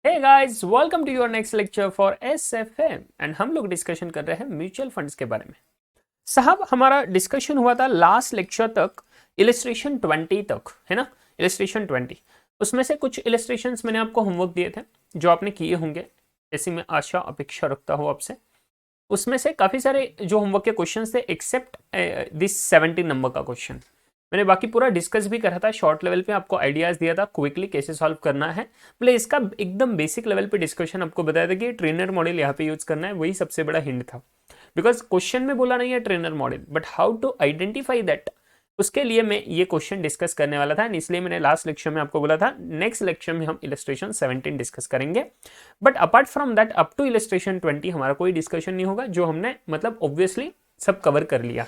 Hey guys, welcome to your next lecture for SFM and हम लोग discussion कर रहे हैं म्यूचुअल फंड्स के बारे में। साहब, हमारा डिस्कशन हुआ था लास्ट लेक्चर तक इलिस्ट्रेशन 20 तक, है ना। इलिस्ट्रेशन 20, उसमें से कुछ इलिस्ट्रेशंस मैंने आपको होमवर्क दिए थे जो आपने किए होंगे, ऐसी मैं आशा अपेक्षा रखता हूँ आपसे। उसमें से काफ़ी सारे जो होमवर्क के क्वेश्चंस थे एक्सेप्ट दिस 17 नंबर का क्वेश्चन, मैंने बाकी पूरा डिस्कस भी करा था। शॉर्ट लेवल पे आपको आइडियाज दिया था क्विकली कैसे सॉल्व करना है, मतलब इसका एकदम बेसिक लेवल पे डिस्कशन आपको बताया था कि ट्रेनर मॉडल यहाँ पे यूज करना है, वही सबसे बड़ा हिंट था। बिकॉज क्वेश्चन में बोला नहीं है Treynor model, but how to identify that, उसके लिए मैं ये क्वेश्चन डिस्कस करने वाला था। इसलिए मैंने लास्ट लेक्चर में आपको बोला था नेक्स्ट लेक्चर में हम इलस्ट्रेशन 17 डिस्कस करेंगे। But apart from that up to illustration 20 हमारा कोई डिस्कशन नहीं होगा, जो हमने मतलब ऑब्वियसली सब कवर कर लिया,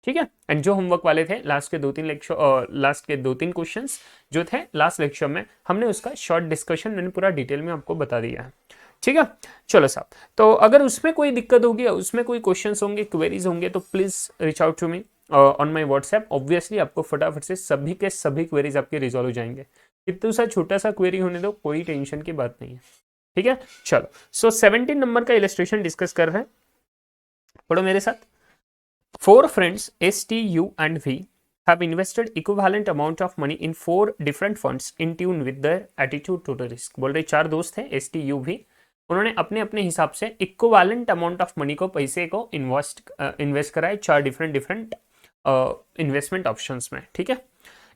ठीक है। एंड जो होमवर्क वाले थे लास्ट के 2-3 लेक्चर, लास्ट के 2-3 क्वेश्चंस जो थे लास्ट लेक्चर में, हमने उसका शॉर्ट डिस्कशन मैंने पूरा डिटेल में आपको बता दिया है, ठीक है। चलो साहब, तो अगर उसमें कोई दिक्कत होगी, उसमें कोई क्वेश्चंस होंगे, क्वेरीज होंगे, तो please reach out to me on my WhatsApp. Obviously आपको फटाफट से सभी के सभी क्वेरीज आपके रिजॉल्व हो जाएंगे। इतना सा छोटा सा क्वेरी होने दो, कोई टेंशन की बात नहीं है, ठीक है। चलो, सो 17 नंबर का इलस्ट्रेशन डिस्कस कर रहे हैं, पढ़ो मेरे साथ। Four friends, S, T, U and V, have invested equivalent amount of money in 4 different funds in tune with their attitude to the risk। बोल रहे 4 दोस्त हैं, S, T, U, V, उन्होंने अपने अपने हिसाब से इक्विवेलेंट अमाउंट ऑफ मनी को, पैसे को इन्वेस्ट कराए 4 डिफरेंट इन्वेस्टमेंट ऑप्शंस में, ठीक है।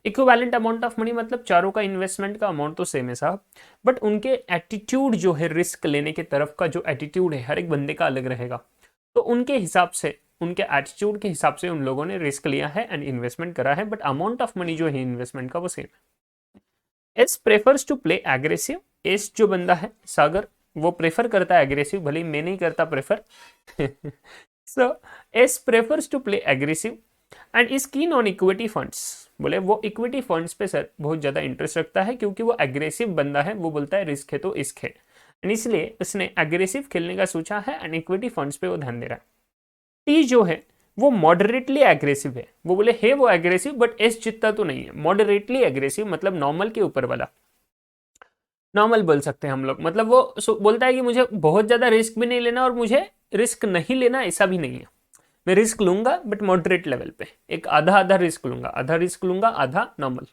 इक्विवेलेंट अमाउंट ऑफ मनी मतलब चारों का इन्वेस्टमेंट का अमाउंट तो सेम है साहब, बट उनके एटीट्यूड जो है रिस्क लेने के तरफ का जो एटीट्यूड है हर एक बंदे का अलग रहेगा। तो उनके हिसाब से, उनके एटीट्यूड के हिसाब से उन लोगों ने रिस्क लिया है एंड इन्वेस्टमेंट करा है, बट अमाउंट ऑफ मनी जो है इन्वेस्टमेंट का वो सेम है। S prefers to play aggressive, S जो बंदा है सागर, वो प्रेफर करता है एग्रेसिव, भले मैं नहीं करता prefer. So S prefers to play aggressive and is keen on equity funds. बोले वो इक्विटी फंड्स पे सर बहुत ज्यादा इंटरेस्ट रखता है, क्योंकि वो एग्रेसिव बंदा है, वो बोलता है रिस्क है तो इश्क है, इसलिए उसने एग्रेसिव खेलने का सोचा है एंड इक्विटी फंड्स पे वो ध्यान दे रहा है। टी जो है वो मॉडरेटली एग्रेसिव है, वो बोले है वो एग्रेसिव बट एस जितना तो नहीं है, मॉडरेटली एग्रेसिव मतलब नॉर्मल के ऊपर वाला, नॉर्मल बोल सकते हैं हम लोग। मतलब वो बोलता है कि मुझे बहुत ज्यादा रिस्क भी नहीं लेना और मुझे रिस्क नहीं लेना ऐसा भी नहीं है, मैं रिस्क लूंगा बट मॉडरेट लेवल पे, एक आधा आधा रिस्क लूंगा, आधा रिस्क लूंगा आधा नॉर्मल।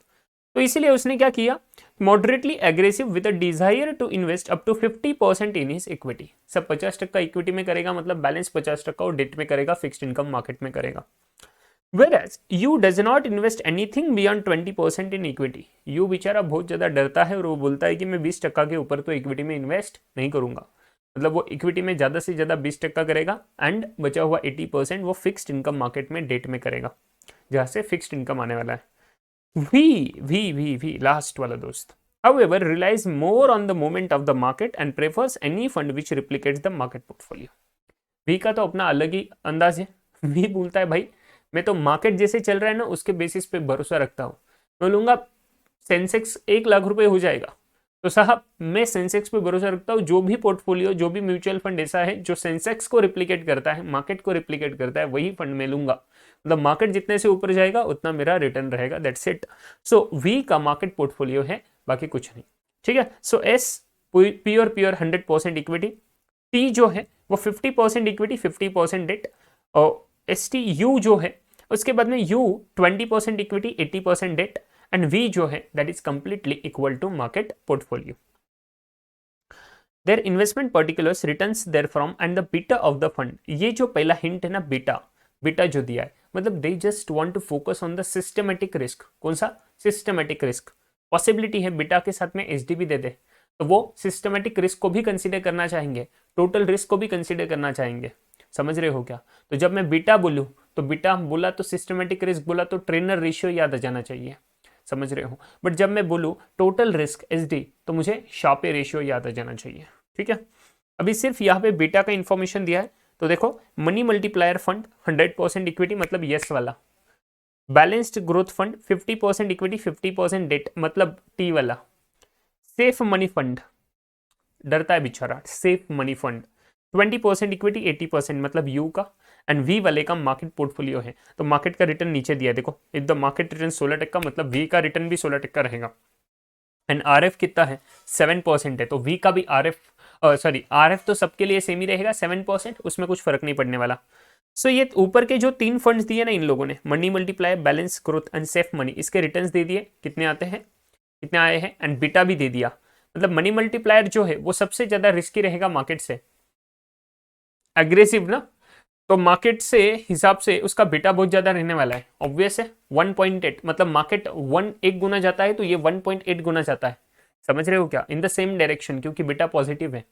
तो इसीलिए उसने क्या किया, moderately aggressive with a desire to invest up to 50% in his equity. सब 50% इक्विटी में करेगा, मतलब बैलेंस 50% और डेट में करेगा, फिक्स्ड इनकम मार्केट में करेगा। Whereas you does not invest anything beyond 20% in equity। You बेचारा बहुत ज्यादा डरता है और वो बोलता है कि मैं 20% के ऊपर तो इक्विटी में इन्वेस्ट नहीं करूंगा, मतलब वो इक्विटी में ज्यादा से ज्यादा 20% करेगा एंड बचा हुआ 80% वो फिक्स्ड इनकम मार्केट में डेट में करेगा, जहां से फिक्स्ड इनकम आने वाला है। V last वाला दोस्त however relies more on the moment of the market and prefers any fund which replicates the market portfolio। V का तो अपना अलग ही अंदाज है। V बोलता है भाई मैं तो मार्केट जैसे चल रहा है ना उसके बेसिस पे भरोसा रखता हूँ, मैं बोलूंगा सेंसेक्स 1 लाख रुपए हो जाएगा तो साहब मैं सेंसेक्स पे भरोसा रखता हूँ, जो भी पोर्टफोलियो, जो भी म्यूचुअल फंड ऐसा है जो सेंसेक्स को रिप्लिकेट करता है, मार्केट को रिप्लिकेट करता है, वही फंड मैं लूंगा। मतलब मार्केट जितने से ऊपर जाएगा उतना मेरा रिटर्न रहेगा, दैट्स इट। सो वी का मार्केट पोर्टफोलियो है, बाकी कुछ नहीं, ठीक है। So S pure 100% equity, T जो है वो 50% इक्विटी 50% डेट, और एस टी यू जो है उसके बाद में U 20% equity 80% debt, and V जो है that is completely equal to market portfolio. Their investment particulars returns there from and the beta of the fund. ये जो पहला हिंट है ना, बीटा, बीटा जो दिया है, मतलब they just want to focus on the systematic risk. कौन सा सिस्टमेटिक रिस्क? पॉसिबिलिटी है बीटा के साथ में एसडी भी दे दे, तो वो सिस्टमेटिक रिस्क को भी कंसीडर करना चाहेंगे, टोटल रिस्क को भी कंसीडर करना चाहेंगे। समझ रहे हो क्या? तो जब मैं बीटा बोलूं तो बीटा बोला तो सिस्टमेटिक रिस्क बोला तो ट्रेनर रेशियो याद आ जाना चाहिए, समझ रहे हो। बट जब मैं बोलूं टोटल रिस्क एसडी तो मुझे शार्पे रेशियो याद आ जाना चाहिए, ठीक है। अभी सिर्फ यहाँ पे बीटा का इंफॉर्मेशन दिया है, तो देखो मनी मल्टीप्लायर फंड 100% इक्विटी मतलब यस वाला, balanced growth fund 50% equity 50% debt मतलब टी वाला, सेफ मनी फंड, डरता है बेचारा, सेफ मनी फंड 20% इक्विटी 80% मतलब यू का, एंड वी वाले का मार्केट पोर्टफोलियो है, तो मार्केट का रिटर्न नीचे दिया देखो, इफ द मार्केट रिटर्न 16% मतलब वी का रिटर्न भी 16% रहेगा। एंड आर एफ कितना है 7% है, तो वी का भी R F sorry R F तो सबके लिए सेम ही रहेगा 7%, उसमें कुछ फर्क नहीं पड़ने वाला। सो ये ऊपर के जो 3 फंड्स दिए ना इन लोगों ने, money multiply, balance growth and safe money, इसके रिटर्न्स दे दिए कितने आते हैं, कितने आए हैं, एंड बीटा भी दे दिया। मतलब मनी मल्टीप्लायर जो है वो सबसे ज्यादा रिस्की रहेगा मार्केट से, एग्रेसिव ना, तो मार्केट से हिसाब से उसका बीटा बहुत ज्यादा रहने वाला है, ऑब्वियस है। 1.8 मतलब मार्केट 1 गुना जाता है तो ये 1.8 गुना जाता है, समझ रहे हो क्या, इन द सेम डायरेक्शन, क्योंकि बीटा पॉजिटिव है।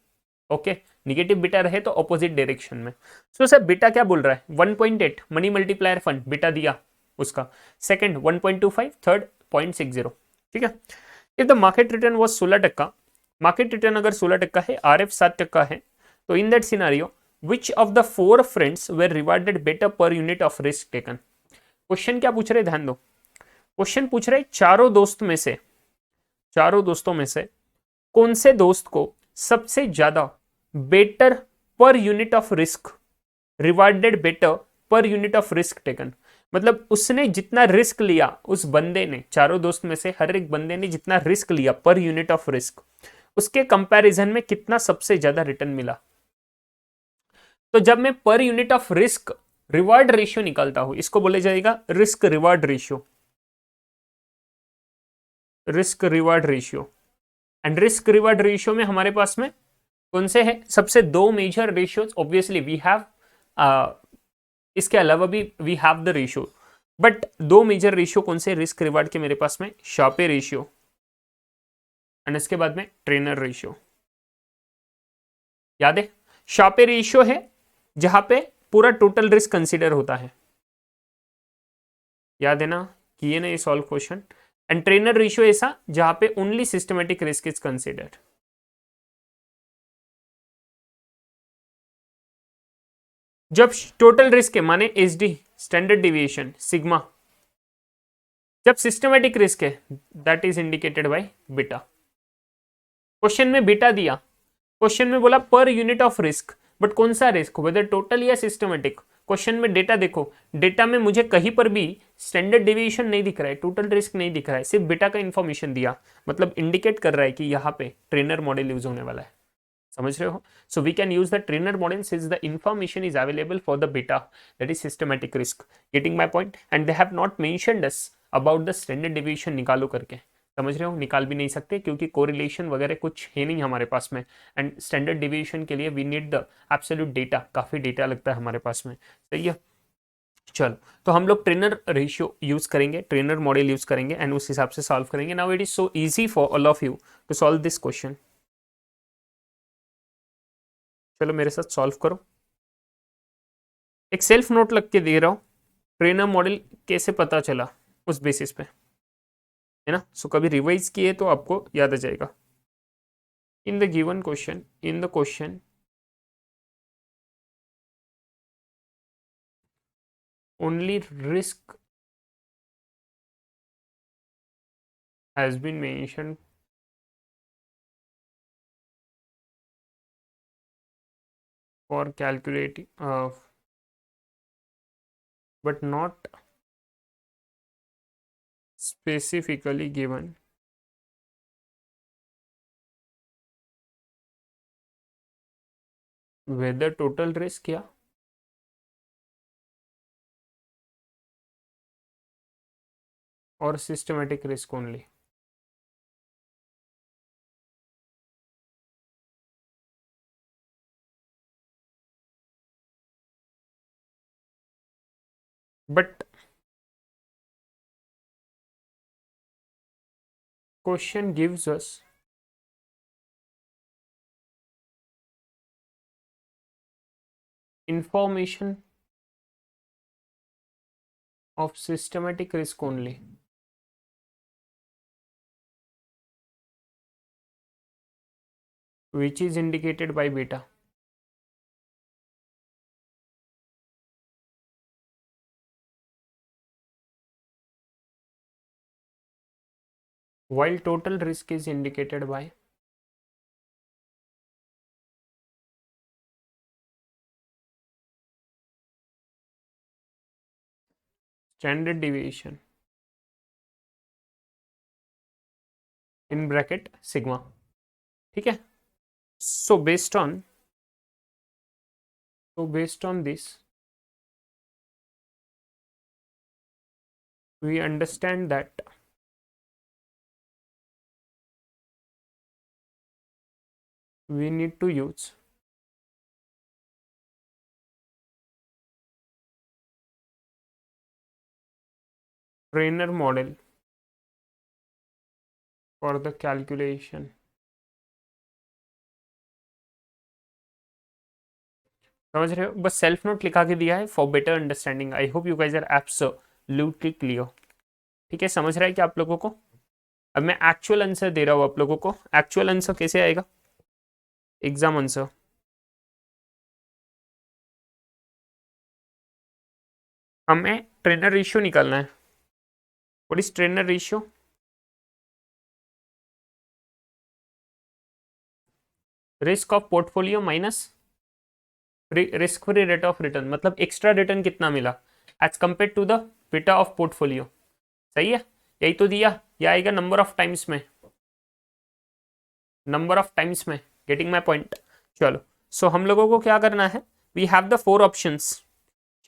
ओके, निगेटिव बीटा रहे तो ऑपोजिट डायरेक्शन में। सो सर बीटा क्या बोल रहा है 1.8, मनी मल्टीप्लायर फंड बीटा दिया उसका, सेकंड 1.25, थर्ड 0.60, ठीक है। If the market return was 16%, market return अगर 16% है, आर एफ 7% है, तो in that scenario which of the 4 friends were rewarded better पर unit of risk taken. Question क्या पूछ रहे, ध्यान दो, क्वेश्चन पूछ रहे चारों दोस्तों में से कौन से दोस्त को सबसे ज्यादा बेटर पर unit of risk, rewarded better पर यूनिट ऑफ रिस्क टेकन, मतलब उसने जितना रिस्क लिया, उस बंदे ने, चारों दोस्त में से हर एक बंदे ने जितना रिस्क लिया पर यूनिट ऑफ रिस्क, उसके कंपैरिजन में कितना सबसे ज्यादा रिटर्न मिला। तो जब मैं पर unit of risk reward ratio निकालता हूं, इसको बोले जाएगा risk reward ratio, risk reward ratio. And risk reward ratio में हमारे पास में कौन से हैं, सबसे दो major ratios, obviously we have, इसके अलावा भी we have the ratio, but दो मेजर रेशियो कौन से रिस्क रिवार्ड के मेरे पास में, शार्पे रेशियो एंड इसके बाद में ट्रेनर रेशियो। याद है, शार्पे रेशियो है जहां पे पूरा टोटल रिस्क कंसीडर होता है, याद है ना, किए ना ये solve question. And trainer ratio ऐसा जहां पे only systematic risk is considered. जब टोटल रिस्क है माने H D, standard deviation, sigma, जब सिस्टमेटिक रिस्क है that is indicated by beta. Question में बीटा दिया, क्वेश्चन में बोला पर यूनिट ऑफ रिस्क, बट कौन सा रिस्क, वेदर टोटल या सिस्टमेटिक। क्वेश्चन में डेटा देखो, डेटा में मुझे कहीं पर भी स्टैंडर्ड डिविएशन नहीं दिख रहा है, टोटल रिस्क नहीं दिख रहा है, सिर्फ बीटा का इंफॉर्मेशन दिया, मतलब इंडिकेट कर रहा है कि यहाँ पे ट्रेनर मॉडल यूज होने वाला है, समझ रहे हो। So we can use the Treynor model since the information is available for the beta, that is systematic risk, getting my point. And they have not mentioned us about the standard deviation निकालो करके, समझ रहे हो, निकाल भी नहीं सकते क्योंकि कोरिलेशन वगैरह कुछ है नहीं हमारे पास में, एंड स्टैंडर्ड डिविएशन के लिए we need the absolute data, काफी डेटा लगता है हमारे पास में, सही है। चलो, तो हम लोग ट्रेनर रेशियो यूज करेंगे, ट्रेनर मॉडल यूज करेंगे एंड उस हिसाब से सॉल्व करेंगे। Now it is so easy for all of you to solve this question. चलो मेरे साथ सॉल्व करो, एक सेल्फ नोट लग के दे रहा हूं, ट्रेनर मॉडल कैसे पता चला उस बेसिस पे, है ना। सो कभी रिवाइज किए तो आपको याद आ जाएगा। In the given question, in the question only risk has been mentioned for calculating but not specifically given whether total risk या और systematic risk only। but question gives us information of systematic risk only, which is indicated by beta, while total risk is indicated by standard deviation in bracket sigma, ठीक है। So based on this we understand that we need to use trainer model for the calculation। समझ रहे हो, बस self note लिखा के दिया है for better understanding. I hope you guys are absolutely clear. ठीक है, समझ रहा है कि आप लोगों को। अब मैं एक्चुअल आंसर दे रहा हूँ आप लोगों को। एक्चुअल आंसर कैसे आएगा? एग्जाम आंसर हमें ट्रेनर रेशियो निकालना है। What is Treynor ratio? Risk of portfolio minus risk free rate of return, मतलब एक्स्ट्रा रिटर्न कितना मिला as compare to the beta of portfolio. सही है, यही तो दिया। यह आएगा नंबर ऑफ टाइम्स में, नंबर ऑफ टाइम्स में। Getting my point? चलो, सो हम लोगों को क्या करना है, we have the 4 options.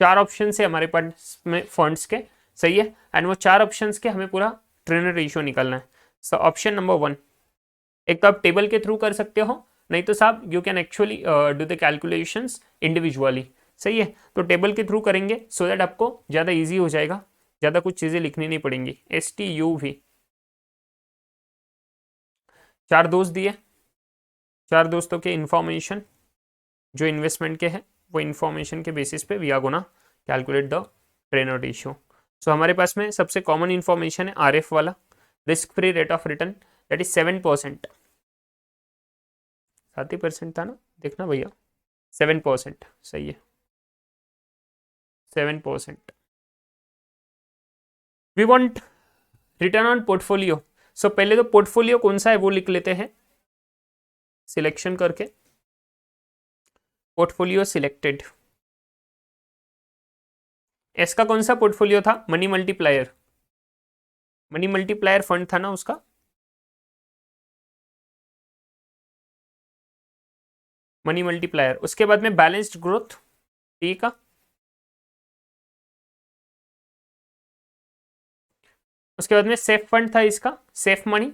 4 option है हमारे पास में फंड्स के। सही है, एंड वो 4 ऑप्शन के हमें पूरा ट्रेनर रेशियो निकालना है। सो ऑप्शन नंबर 1, एक तो आप टेबल के थ्रू कर सकते हो, नहीं तो साहब you can actually do the calculations individually. सही है, तो टेबल के थ्रू करेंगे सो दैट आपको ज़्यादा इजी हो जाएगा, ज़्यादा कुछ चीज़ें लिखनी नहीं पड़ेंगी। STUV 4 दोस्त दिए, 4 दोस्तों के इंफॉर्मेशन जो इन्वेस्टमेंट के हैं वो इन्फॉर्मेशन के बेसिस पे we are gonna calculate the Treynor ratio. So हमारे पास में सबसे कॉमन इंफॉर्मेशन है RF वाला, risk free rate of return that is 7%। 7% था ना, देखना भैया, 7%। सही है, 7%। We want return on portfolio. So पहले तो पोर्टफोलियो कौन सा है वो लिख लेते हैं, सिलेक्शन करके पोर्टफोलियो सिलेक्टेड। एस का कौन सा पोर्टफोलियो था? Money multiplier, money multiplier fund था ना उसका। मनी मल्टीप्लायर, उसके बाद में बैलेंस्ड ग्रोथ टी का, उसके बाद में सेफ फंड था इसका, सेफ मनी,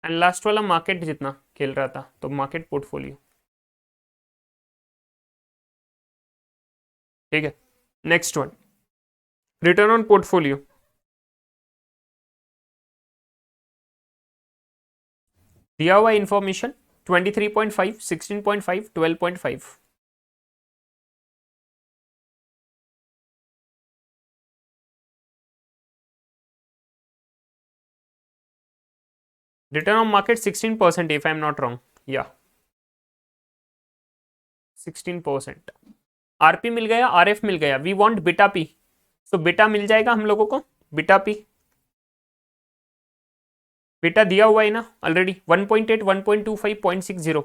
एंड लास्ट वाला मार्केट जितना खेल रहा था तो मार्केट पोर्टफोलियो। ठीक है, next one, return on portfolio. दिया हुआ information 23.5, 16.5, 12.5। Return on market 16% if I am not wrong, या 16%। आरपी मिल गया, आरएफ मिल गया, वी वांट बीटा पी। तो बीटा मिल जाएगा हम लोगों को, बीटा पी। बीटा दिया हुआ है ना ऑलरेडी, 1.8, 1.25, 0.60।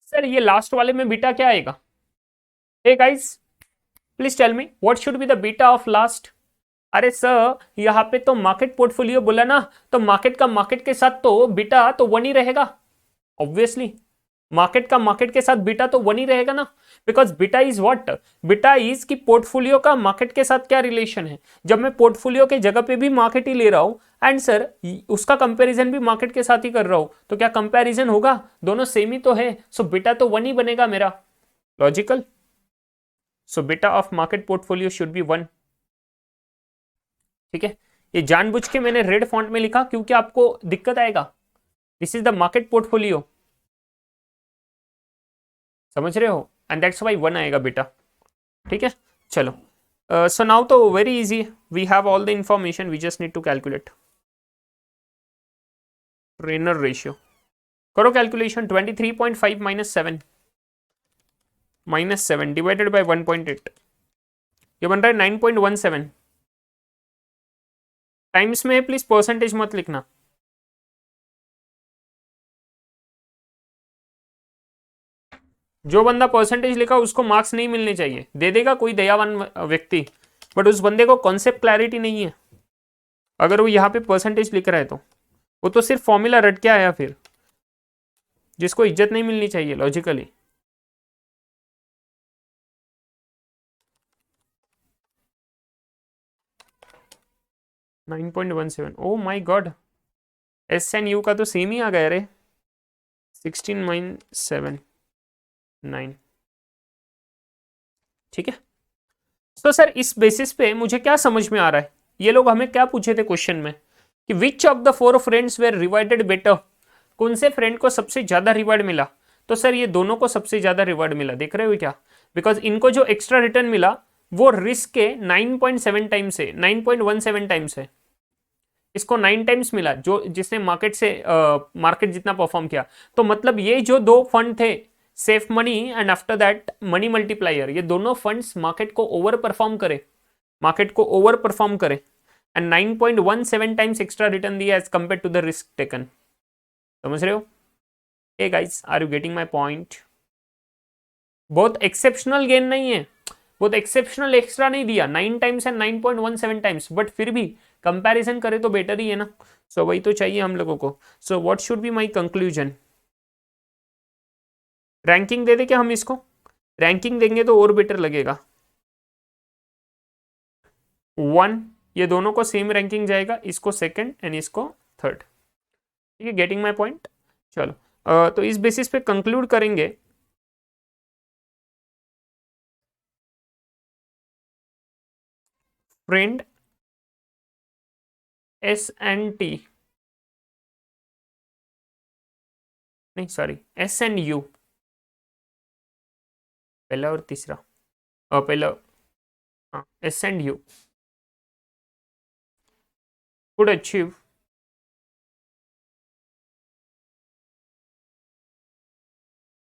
सर ये लास्ट वाले में बीटा क्या आएगा? Hey guys, please tell me what should be the beta of last. अरे सर यहाँ पे तो मार्केट पोर्टफोलियो बोला ना, तो मार्केट का मार्केट के साथ तो बीटा तो 1 ही रहेगा ऑब्वियसली। मार्केट का मार्केट के साथ बीटा तो 1 ही रहेगा ना, because beta is what, beta is कि पोर्टफोलियो का मार्केट के साथ क्या रिलेशन है। जब मैं पोर्टफोलियो के जगह पे भी मार्केट ही ले रहा हूं एंड सर उसका कंपैरिजन भी मार्केट के साथ ही कर रहा हूं, तो क्या कंपैरिजन होगा? दोनों सेम ही तो है, सो बीटा तो 1 ही बनेगा मेरा, logical. So beta of market portfolio should be 1। ठीक है, ये जानबूझ के मैंने रेड फॉन्ट में लिखा क्योंकि आपको दिक्कत आएगा। This is the market portfolio, समझ रहे हो, एंड दैट्स वाई 1 आएगा बेटा। ठीक है, चलो। सो नाउ तो very easy, we have all the information, we just need to calculate Treynor ratio. करो कैलकुलेशन, 23.5 माइनस 7 डिवाइडेड बाई 1.8, ये बन रहा है 9.17। टाइम्स में प्लीज परसेंटेज मत लिखना। जो बंदा परसेंटेज लिखा उसको मार्क्स नहीं मिलने चाहिए, दे देगा कोई दयावान व्यक्ति, बट उस बंदे को कॉन्सेप्ट क्लैरिटी नहीं है। अगर वो यहाँ पे परसेंटेज लिख रहा है तो वो तो सिर्फ फॉर्मूला रट के आया, फिर जिसको इज्जत नहीं मिलनी चाहिए logically. $9.17, oh my god, S and U का तो सेम ही आ गया रे, 16.79। ठीक है, तो सर इस बेसिस पे मुझे क्या समझ में आ रहा है, ये लोग हमें क्या पूछे थे क्वेश्चन में कि which of the four friends were rewarded better, कौन से फ्रेंड को सबसे ज्यादा रिवार्ड मिला। तो सर ये दोनों को सबसे ज्यादा रिवार्ड मिला, देख रहे हो क्या, बिकॉज इनको जो एक्स्ट्रा रिटर्न मिला वो रिस्क के 9.7 टाइम्स है, 9.17 टाइम्स है, इसको 9 टाइम्स मिला जो जिसने मार्केट से मार्केट जितना परफॉर्म किया। तो मतलब ये जो दो फंड थे, safe money and after that money multiplier, ये दोनों फंड्स मार्केट को ओवर परफॉर्म करे, मार्केट को ओवर परफॉर्म करे एंड 9.17 टाइम्स एक्स्ट्रा रिटर्न दिया as compare to the risk taken. समझ रहे हो? Hey guys, are you getting my point? बहुत एक्सेप्शनल गेन नहीं है, बहुत एक्सेप्शनल एक्स्ट्रा नहीं दिया, 9 टाइम्स एंड 9.17 टाइम्स, बट फिर भी कंपैरिजन करे तो बेटर ही है ना। सो वही तो चाहिए हम लोगों को। So what should be my conclusion? Ranking दे दे क्या हम इसको? रैंकिंग देंगे तो और बेटर लगेगा। 1, ये दोनों को सेम रैंकिंग जाएगा, इसको सेकंड एंड इसको थर्ड। ठीक है, गेटिंग माय पॉइंट? चलो तो इस बेसिस पे कंक्लूड करेंगे। फ्रेंड एस एंड टी, नहीं सॉरी, एस एंड यू, पहला और तीसरा, पहला, हाँ, S and you could achieve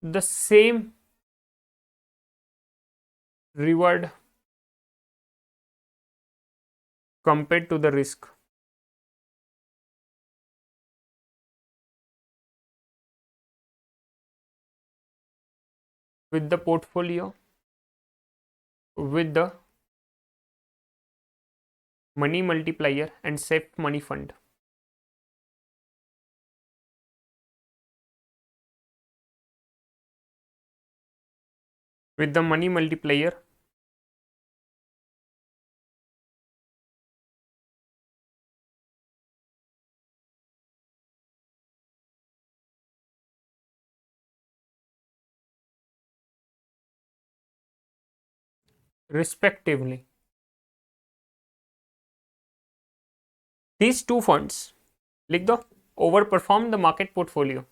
the same reward compared to the risk with the portfolio with the money multiplier and safe money fund. With the money multiplier respectively. These two funds, लिख दो, overperform the market portfolio.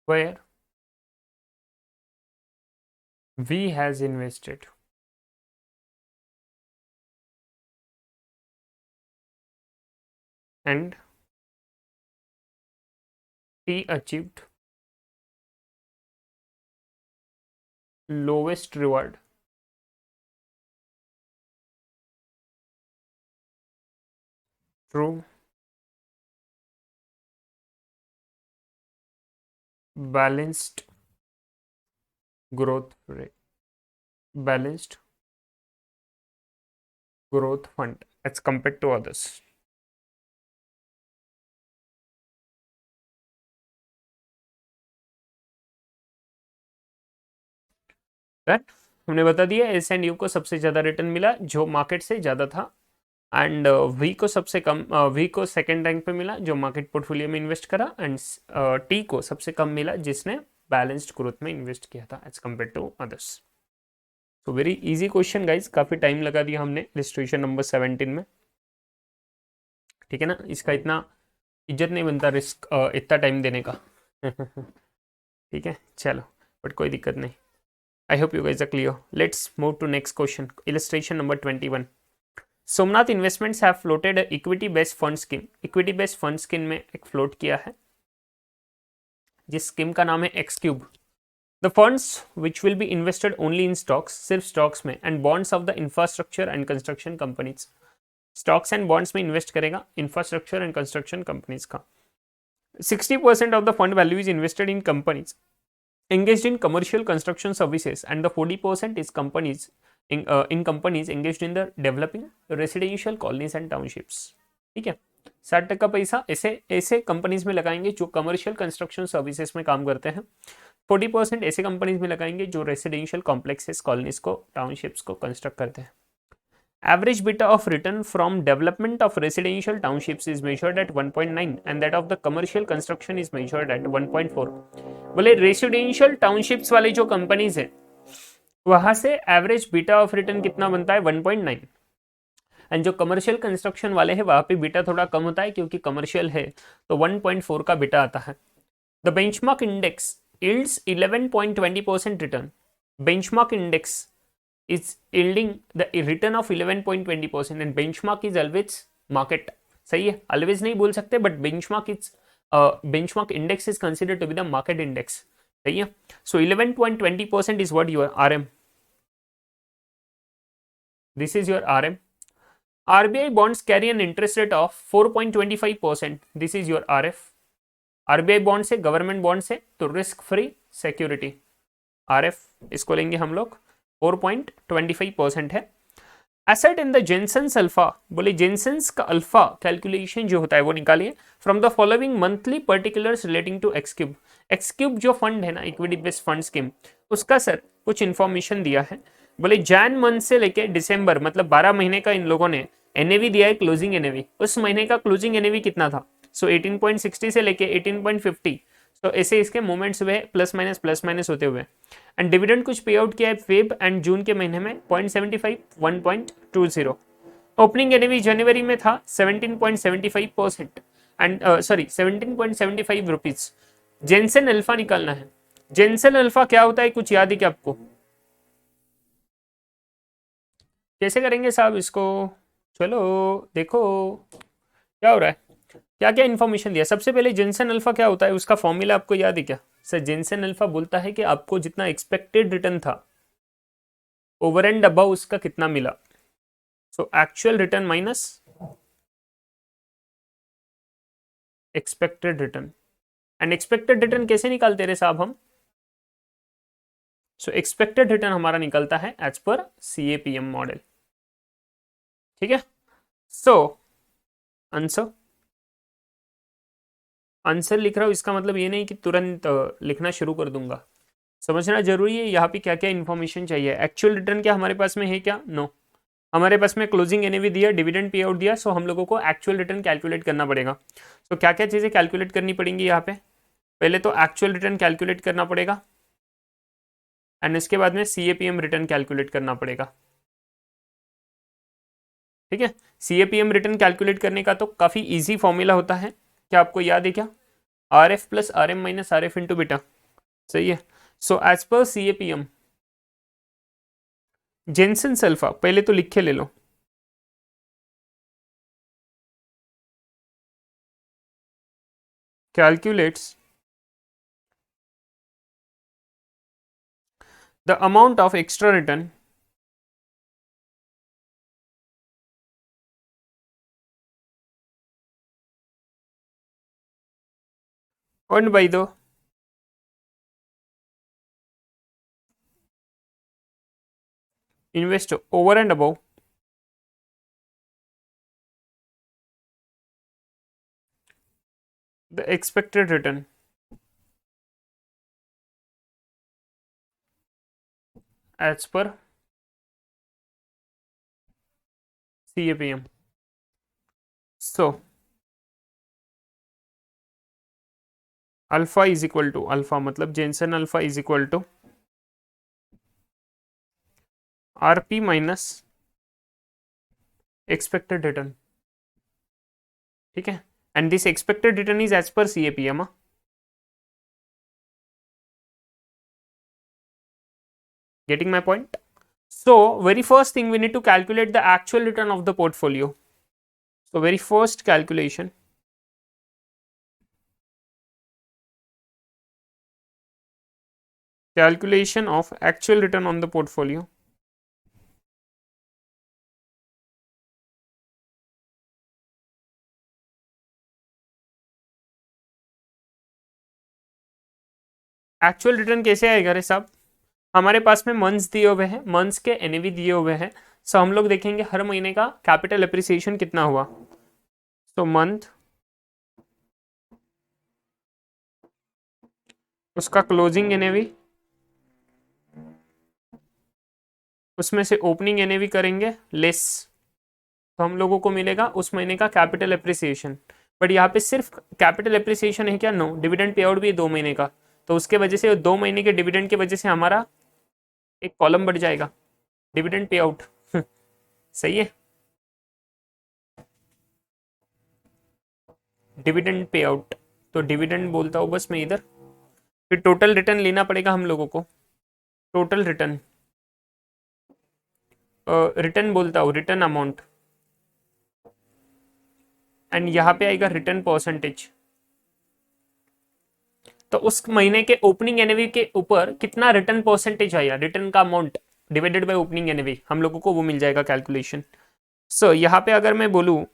Where V has invested and T achieved lowest reward through balanced growth rate, balanced growth fund as compared to others. Right? हमने बता दिया S and you को सबसे ज्यादा return मिला जो मार्केट से ज्यादा था, एंड वी को सबसे कम, वी को सेकंड रैंक पे मिला जो मार्केट पोर्टफोलियो में इन्वेस्ट करा, एंड टी को सबसे कम मिला जिसने बैलेंस्ड ग्रोथ में इन्वेस्ट किया था एज कम्पेयर टू अदर्स। तो वेरी इजी क्वेश्चन गाइज, काफी टाइम लगा दिया हमने इलस्ट्रेशन नंबर 17 में। ठीक है ना, इसका इतना इज्जत नहीं बनता रिस्क इतना टाइम देने का। ठीक है, चलो, बट कोई दिक्कत नहीं। I hope you guys are clear. Let's move to next question. Illustration number 21. Somnath investments have floated equity based fund scheme. Equity based fund scheme में एक फ्लोट किया है जिस स्कीम का नाम है x cube. The funds which will be invested only in stocks, सिर्फ stocks में, and bonds of the infrastructure and construction companies. Stocks and bonds में इन्वेस्ट करेगा इंफ्रास्ट्रक्चर एंड कंस्ट्रक्शन कंपनीज का। 60% of the fund value is invested in companies engaged in commercial construction services, and the 40% is companies in companies engaged in the developing residential colonies and townships। ठीक है, 60% पैसा ऐसे ऐसे companies में लगाएंगे जो commercial construction services में काम करते हैं, 40% ऐसे कंपनीज में लगाएंगे जो रेसिडेंशियल कॉम्प्लेक्सेस, कॉलोनीज को, टाउनशिप्स को कंस्ट्रक्ट करते हैं। Average beta of return from development of residential townships is measured at 1.9 and that of the commercial construction is measured at 1.4। बोले रेसिडेंशियल टाउनशिप्स वाले जो कंपनीज है वहां से एवरेज बीटा ऑफ रिटर्न कितना बनता है 1.9, एंड जो कमर्शियल कंस्ट्रक्शन वाले हैं वहां पे बीटा थोड़ा कम होता है क्योंकि कमर्शियल है, तो 1.4 का बीटा आता है। The benchmark index yields 11.20% return। benchmark index is yielding the return of 11.20% and benchmark is always market। सही है, always नहीं बोल सकते, but benchmark index is considered to be the market index। सही है, so 11.20% is what your RM, this is your RM। RBI bonds carry an interest rate of 4.25%, this is your RF। RBI bond से, government bond से, तो risk free security, RF, इसको लेंगे हम लोग, 4.25% है। एसेट इन द जेनसेंस अल्फा, बोले जेनसेंस का अल्फा कैलकुलेशन जो होता है वो निकालिए from the following monthly particulars relating to X cube. X cube जो फंड है ना, इक्विटी बेस्ड फंड स्कीम, उसका सर कुछ इंफॉर्मेशन दिया है। बोले जैन मंथ से लेके दिसंबर, मतलब 12 महीने का इन लोगों ने एनएवी दिया है, क्लोजिंग एनएवी। उस महीने का क्लोजिंग एनएवी कितना था, सो 18.60 से लेके 18.50, तो ऐसे इसके मूवमेंट्स हुए प्लस माइनस होते हुए। एंड डिविडेंड कुछ पे आउट किया है फेब एंड जून के महीने में 0.75, 1.20। ओपनिंग एनएवी जनवरी में था 17.75% एंड 17.75 रुपीज। जेनसेन अल्फा निकालना है। जेनसेन अल्फा क्या होता है, कुछ याद है क्या आपको? कैसे करेंगे साहब इसको? चलो देखो क्या हो रहा है, क्या क्या इन्फॉर्मेशन दिया। सबसे पहले जेनसेन अल्फा क्या होता है, उसका फॉर्मूला आपको याद है क्या? सर जेनसेन अल्फा बोलता है कि आपको जितना एक्सपेक्टेड रिटर्न था ओवर एंड अबव उसका कितना मिला, सो actual return minus expected return. And expected return कैसे निकालते रहे साहब हम? सो एक्सपेक्टेड रिटर्न हमारा निकलता है एज पर CAPM मॉडल। ठीक है, सो आंसर लिख रहा हूं, इसका मतलब ये नहीं कि तुरंत लिखना शुरू कर दूंगा। समझना जरूरी है यहाँ पे क्या क्या इन्फॉर्मेशन चाहिए। एक्चुअल रिटर्न क्या हमारे पास में है क्या? नो, हमारे पास में क्लोजिंग एनएवी दिया, डिविडेंड पे आउट दिया, सो हम लोगों को एक्चुअल रिटर्न कैलकुलेट करना पड़ेगा। सो क्या क्या चीज़ें कैलकुलेट करनी पड़ेंगी यहाँ पे? पहले तो एक्चुअल रिटर्न कैलकुलेट करना पड़ेगा एंड इसके बाद में CAPM रिटर्न कैलकुलेट करना पड़ेगा। ठीक है, CAPM रिटर्न कैलकुलेट करने का तो काफ़ी ईजी फॉर्मूला होता है, क्या आपको याद है क्या? RF plus RM minus RF into beta. सही है, सो एज पर CAPM जेनसेन अल्फा पहले तो लिख के ले लो, calculates the amount of extra return earned by the investor over and above the expected return as per CAPM। so alpha is equal to, alpha मतलब Jensen alpha is equal to RP minus expected return. ठीक है, and this expected return is as पर CAPM। getting my point? So very first thing we need to calculate the actual return of the portfolio। so very first calculation calculation of actual return on the portfolio. Actual return कैसे आएगा रे साहब? हमारे पास में months दिए हुए हैं, मंथ्स के एनएवी दिए हुए हैं। सो हम लोग देखेंगे हर महीने का कैपिटल एप्रिसिएशन कितना हुआ। तो मंथ, उसका क्लोजिंग एनएवी, उसमें से ओपनिंग एनएवी करेंगे लेस, तो हम लोगों को मिलेगा उस महीने का कैपिटल एप्रिसिएशन। बट यहाँ पे सिर्फ कैपिटल एप्रिसिएशन है क्या? नो, डिविडेंड पे आउट भी है 2 महीने का, तो उसके वजह से 2 महीने के डिविडेंड की वजह से हमारा एक कॉलम बढ़ जाएगा, डिविडेंड पे आउट। सही है, डिविडेंड पे आउट, तो डिविडेंड बोलता हूँ बस मैं इधर। फिर टोटल रिटर्न लेना पड़ेगा हम लोगों को, टोटल रिटर्न, रिटर्न बोलता हूँ, रिटर्न अमाउंट, एंड यहाँ पे आएगा रिटर्न परसेंटेज। तो उस महीने के ओपनिंग एनएवी के ऊपर कितना रिटर्न परसेंटेज आया, रिटर्न का amount divided by opening NAV, हम लोगों को वो मिल जाएगा कैलकुलेशन। सो यहाँ पे अगर मैं बोलूँ,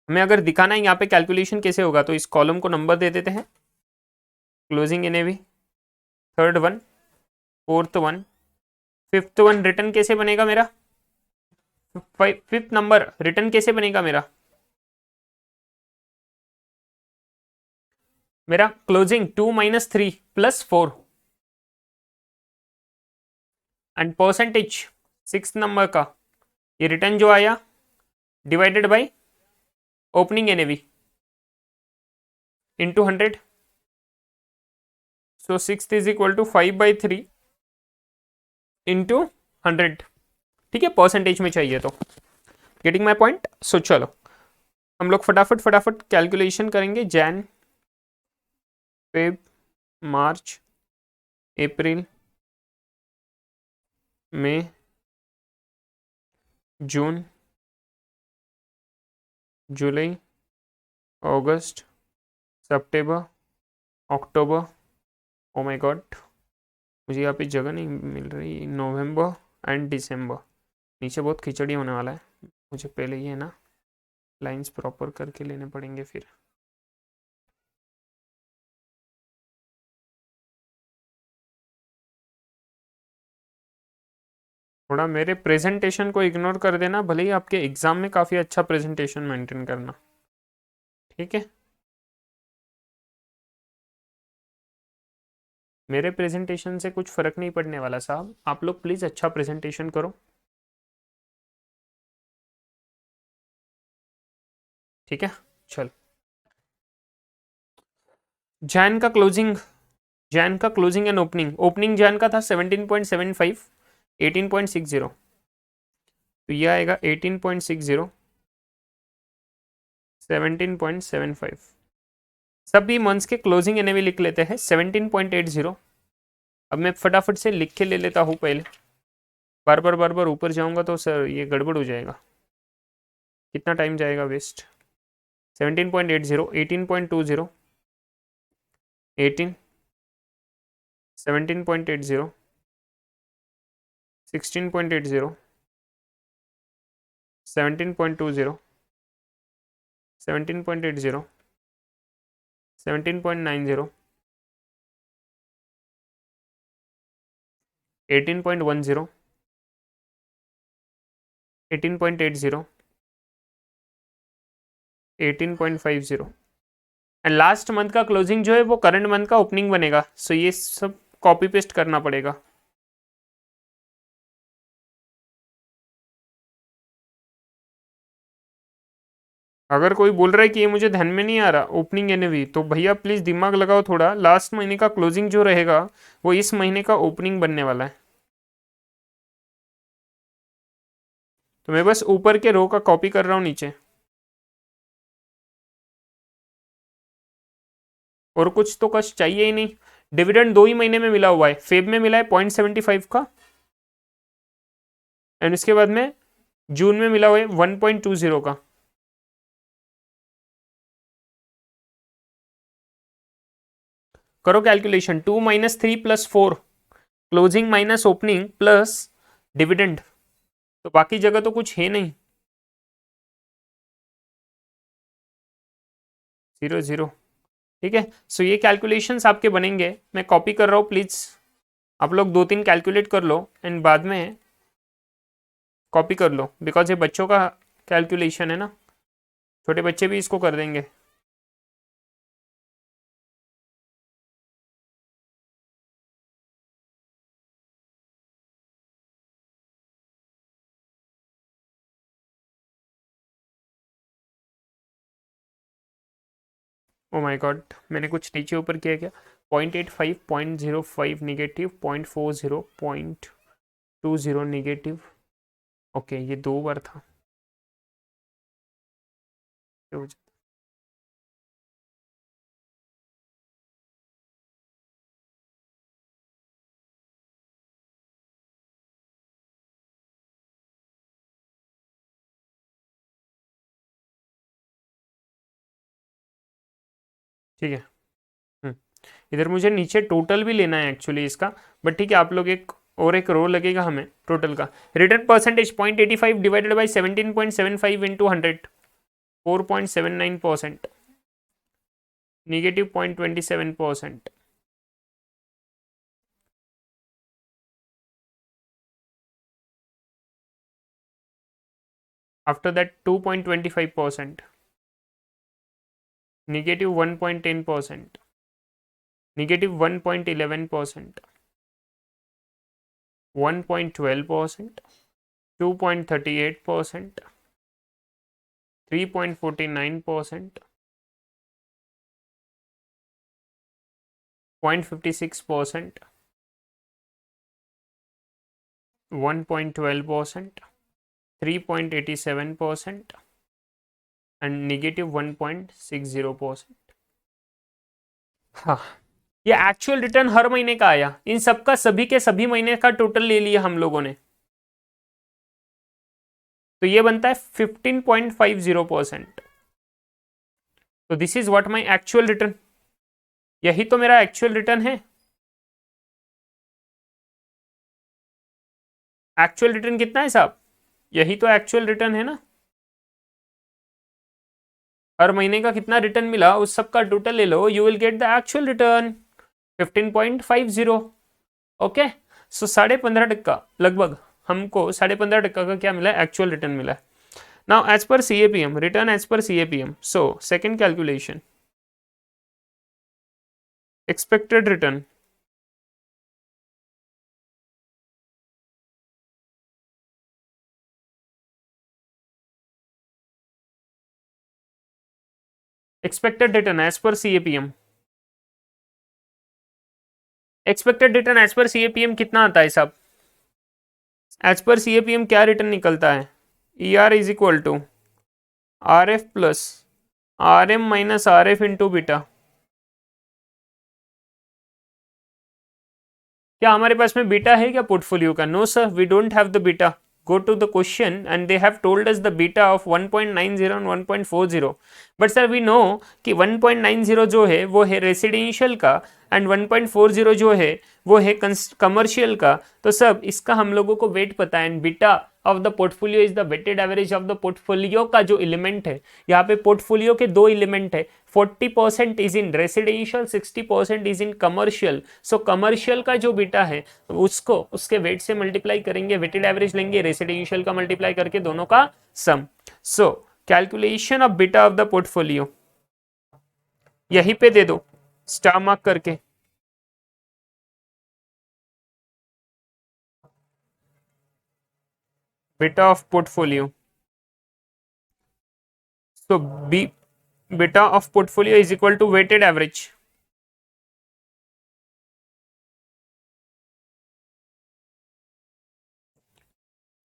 हमें अगर दिखाना है यहाँ पे कैलकुलेशन कैसे होगा, तो इस कॉलम को नंबर दे देते हैं, closing NAV, third one, fourth one, fifth one. Return कैसे बनेगा मेरा? फिफ्थ नंबर रिटर्न कैसे बनेगा मेरा? मेरा क्लोजिंग 2 - 3 + 4 एंड परसेंटेज 6 नंबर का, ये रिटर्न जो आया divided by opening NAV into 100। So 6 = 5/3 into 100। ठीक है, परसेंटेज में चाहिए तो। Getting my point? सो चलो हम लोग फटाफट फटाफट कैलकुलेशन करेंगे। Jan, Feb, March, April, May, June, July, August, September, October, oh my god मुझे यहाँ पे जगह नहीं मिल रही, नवंबर एंड दिसंबर। नीचे बहुत खिचड़ी होने वाला है, मुझे पहले ये ना लाइंस प्रॉपर करके लेने पड़ेंगे फिर। थोड़ा मेरे प्रेजेंटेशन को इग्नोर कर देना, भले ही आपके एग्जाम में काफ़ी अच्छा प्रेजेंटेशन मेंटेन करना, ठीक है? मेरे प्रेजेंटेशन से कुछ फ़र्क नहीं पड़ने वाला साहब, आप लोग प्लीज़ अच्छा प्रेजेंटेशन करो, ठीक है? चल, जैन का क्लोजिंग, जैन का closing and opening, opening Jain का था 17.75, 18.60, तो ये आएगा 18.60, 17.75। सभी मंथ्स के क्लोजिंग एनएवी लिख लेते हैं 17.80। अब मैं फटाफट से लिख के ले लेता हूँ पहले, बार बार ऊपर जाऊंगा तो सर ये गड़बड़ हो जाएगा, कितना टाइम जाएगा वेस्ट। 17.80, 18.20, 18, 17.80, 16.80, 17.20, 17.80, 17.90, 18.10, 18.80, 18.50, एंड लास्ट मंथ का क्लोजिंग जो है वो करंट मंथ का ओपनिंग बनेगा। सो ये सब कॉपी पेस्ट करना पड़ेगा। अगर कोई बोल रहा है कि ये मुझे ध्यान में नहीं आ रहा ओपनिंग एनएवी, तो भैया प्लीज दिमाग लगाओ थोड़ा, लास्ट महीने का क्लोजिंग जो रहेगा वो इस महीने का ओपनिंग बनने वाला है। तो मैं बस ऊपर के रो का कॉपी कर रहा हूँ नीचे, और कुछ तो कश चाहिए ही नहीं। डिविडेंड 2 ही महीने में मिला हुआ है, फेब में मिला है 0.75 का, एंड उसके बाद में जून में मिला हुआ है 1.20 का। करो calculation, 2 minus 3 plus 4, closing minus opening plus dividend, तो बाकी जगह तो कुछ है नहीं, 0 0। ठीक है, सो ये कैलकुलेशंस आपके बनेंगे, मैं कॉपी कर रहा हूँ, प्लीज आप लोग 2-3 कैलकुलेट कर लो एंड बाद में कॉपी कर लो, बिकॉज ये बच्चों का कैलकुलेशन है ना, छोटे बच्चे भी इसको कर देंगे। ओ माय गॉड, मैंने कुछ नीचे ऊपर किया क्या, 0.85, 0.05 निगेटिव, 0.40, 0.20 निगेटिव, ओके ये 2 बार था। ठीक है, इधर मुझे नीचे टोटल भी लेना है एक्चुअली इसका, बट ठीक है आप लोग एक और एक रो लगेगा हमें टोटल का। Return percentage 0.85 divided by 17.75 into 100, 4.79%, negative 0.27%, after that 2.25%, negative 1.10%, negative 1.11%, 1.12%, 2.38%, 3.49%, 0.56%, 1.12%, 3.87% and negative 1.60%। हाँ, ये एक्चुअल रिटर्न हर महीने का आया, इन सबका सभी के सभी महीने का टोटल ले लिया हम लोगों ने, तो ये बनता है 15.50%। तो this is what my actual return, यही तो मेरा एक्चुअल रिटर्न है। एक्चुअल रिटर्न कितना है साहब, यही तो एक्चुअल रिटर्न है ना, हर महीने का कितना रिटर्न मिला उस सब का टोटल ले लो, you will get the actual return 15.50। Okay, so 15.5% लगभग हमको 15.5% का क्या मिला है, एक्चुअल रिटर्न मिला है। नाउ एज पर CAPM, रिटर्न एज पर CAPM, so second calculation, expected return, expected return as पर CAPM, एक्सपेक्टेड रिटर्न एज पर CAPM कितना आता है साहब, एज पर CAPM क्या रिटर्न निकलता है, ER is equal to RF plus RM minus RF into beta. क्या हमारे पास में बीटा है क्या पोर्टफोलियो का, no sir we don't have the beta, go to the question and they have told us the beta of 1.90 and 1.40, but sir we know कि 1.90 जो है वो है रेसिडेंशियल का एंड 1.40 जो है वो है कमर्शियल का, तो सब इसका हम लोगों को वेट पता है, and beta of the portfolio is the weighted average of the portfolio का जो एलिमेंट है, यहाँ पे पोर्टफोलियो के 2 एलिमेंट है, 40% is in residential, 60% is in commercial, so commercial का जो बीटा है उसको उसके वेट से मल्टीप्लाई करेंगे, वेटेड एवरेज लेंगे, रेसिडेंशियल का मल्टीप्लाई करके दोनों का sum, so calculation of beta of the portfolio यहीं पे दे दो स्टार मार्क करके, beta of portfolio, so b beta of portfolio is equal to weighted average,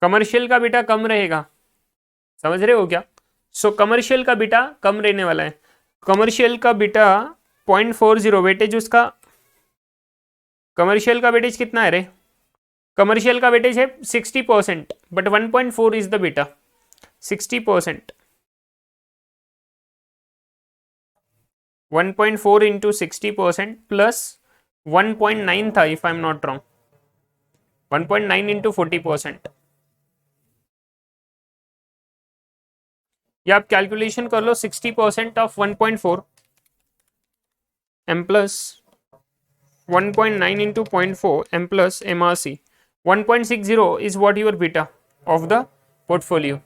commercial का बीटा कम रहेगा, समझ रहे हो क्या, सो कमर्शियल का बीटा कम रहने वाला है, कमर्शियल का बीटा 0.40 वेटेज उसका, कमर्शियल का वेटेज कितना है रे, कमर्शियल का वेटेज है 60%, but 1.4 is the beta, 60%, 1.4 into 60% plus 1.9 था if I am not wrong, 1.9 into 40%। या आप कैलकुलेशन कर लो, 60% of 1.4 m plus 1.9 into 0.4 m plus MRC. 1.60 is what your beta of the portfolio.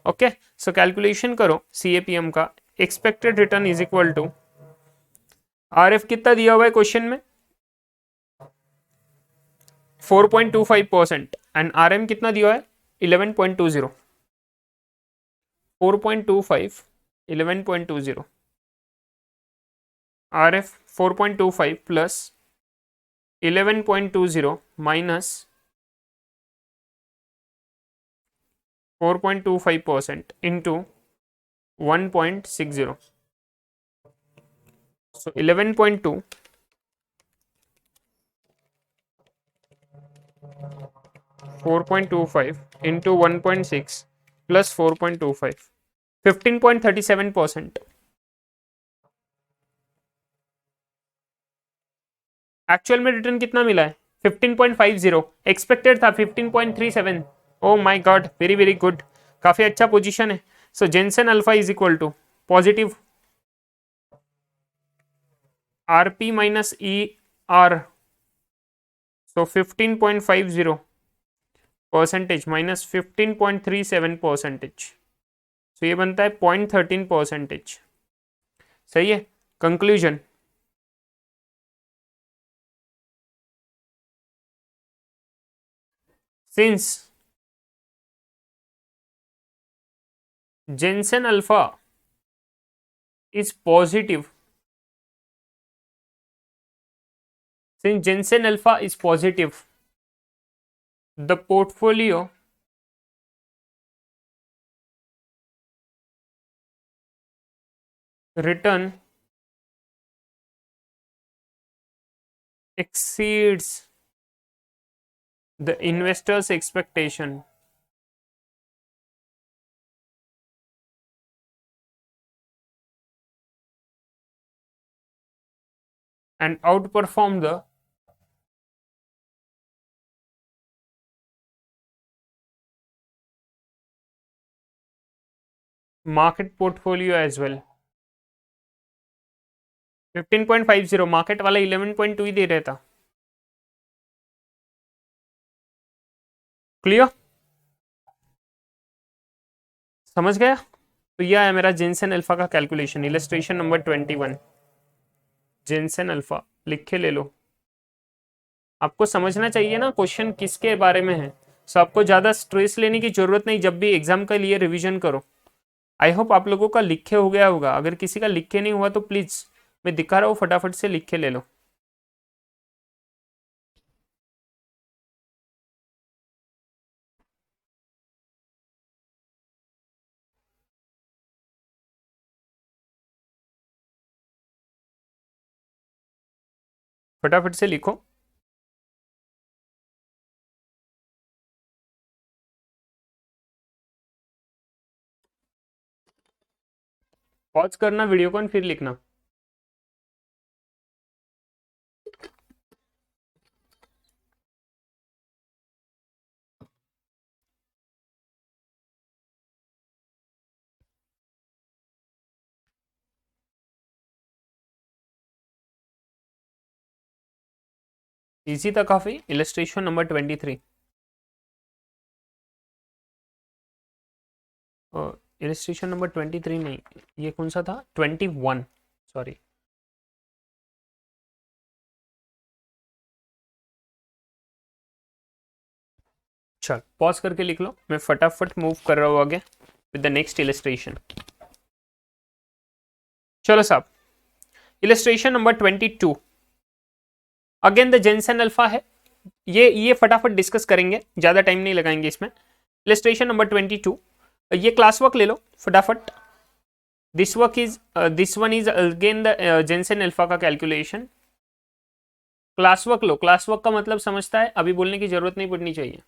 Okay, so calculation करो CAPM का, expected return is equal to RF कितना दिया हुआ है question में 4.25% एंड RM कितना दिया है 11.20, 4.25 11.20, RF 4.25 plus 11.20 minus 4.25% into 1.60. So 11.2 4.25 into 1.6 plus 4.25 15.37%. Actual में रिटर्न कितना मिला है 15.50, एक्सपेक्टेड था 15.37। Oh my God, very very good, काफी अच्छा पोजीशन है। So Jensen alpha is equal to positive RP minus E R, so 15.50% minus 15.37%, तो ये बनता है 0.13%। सही है। Conclusion, since Jensen alpha is positive, since Jensen alpha is positive, the portfolio return exceeds the investor's expectation and outperform the market portfolio as well। 15.50, market वाला 11.2 ही दे रहा था। Clear, समझ गया। तो यह है मेरा जेनसन अल्फा का calculation, illustration number 21। Jensen alpha लिख के ले लो, आपको समझना चाहिए ना क्वेश्चन किसके बारे में है। सो आपको ज़्यादा स्ट्रेस लेने की जरूरत नहीं, जब भी एग्जाम के लिए रिवीजन करो। आई होप आप लोगों का लिखे हो गया होगा, अगर किसी का लिखे नहीं हुआ तो प्लीज़ मैं दिखा रहा हूँ, फटाफट से लिख के ले लो। फटाफट से लिखो। पॉज करना वीडियो को, फिर लिखना। इजी था काफी। इलस्ट्रेशन नंबर 23, इलस्ट्रेशन नंबर 23 नहीं, ये कौन सा था 21, सॉरी। चल पॉज करके लिख लो, मैं फटाफट मूव कर रहा हूँ आगे विद द नेक्स्ट इलस्ट्रेशन। चलो साहब, illustration number 22, again the Jensen alpha है। ये फटाफट डिस्कस करेंगे, ज़्यादा टाइम नहीं लगाएंगे इसमें। इलस्ट्रेशन नंबर 22, ये क्लास वर्क ले लो फटाफट। This one is again the Jensen alpha का कैलकुलेशन। क्लास वर्क लो, क्लास वर्क का मतलब समझता है, अभी बोलने की जरूरत नहीं पड़नी चाहिए।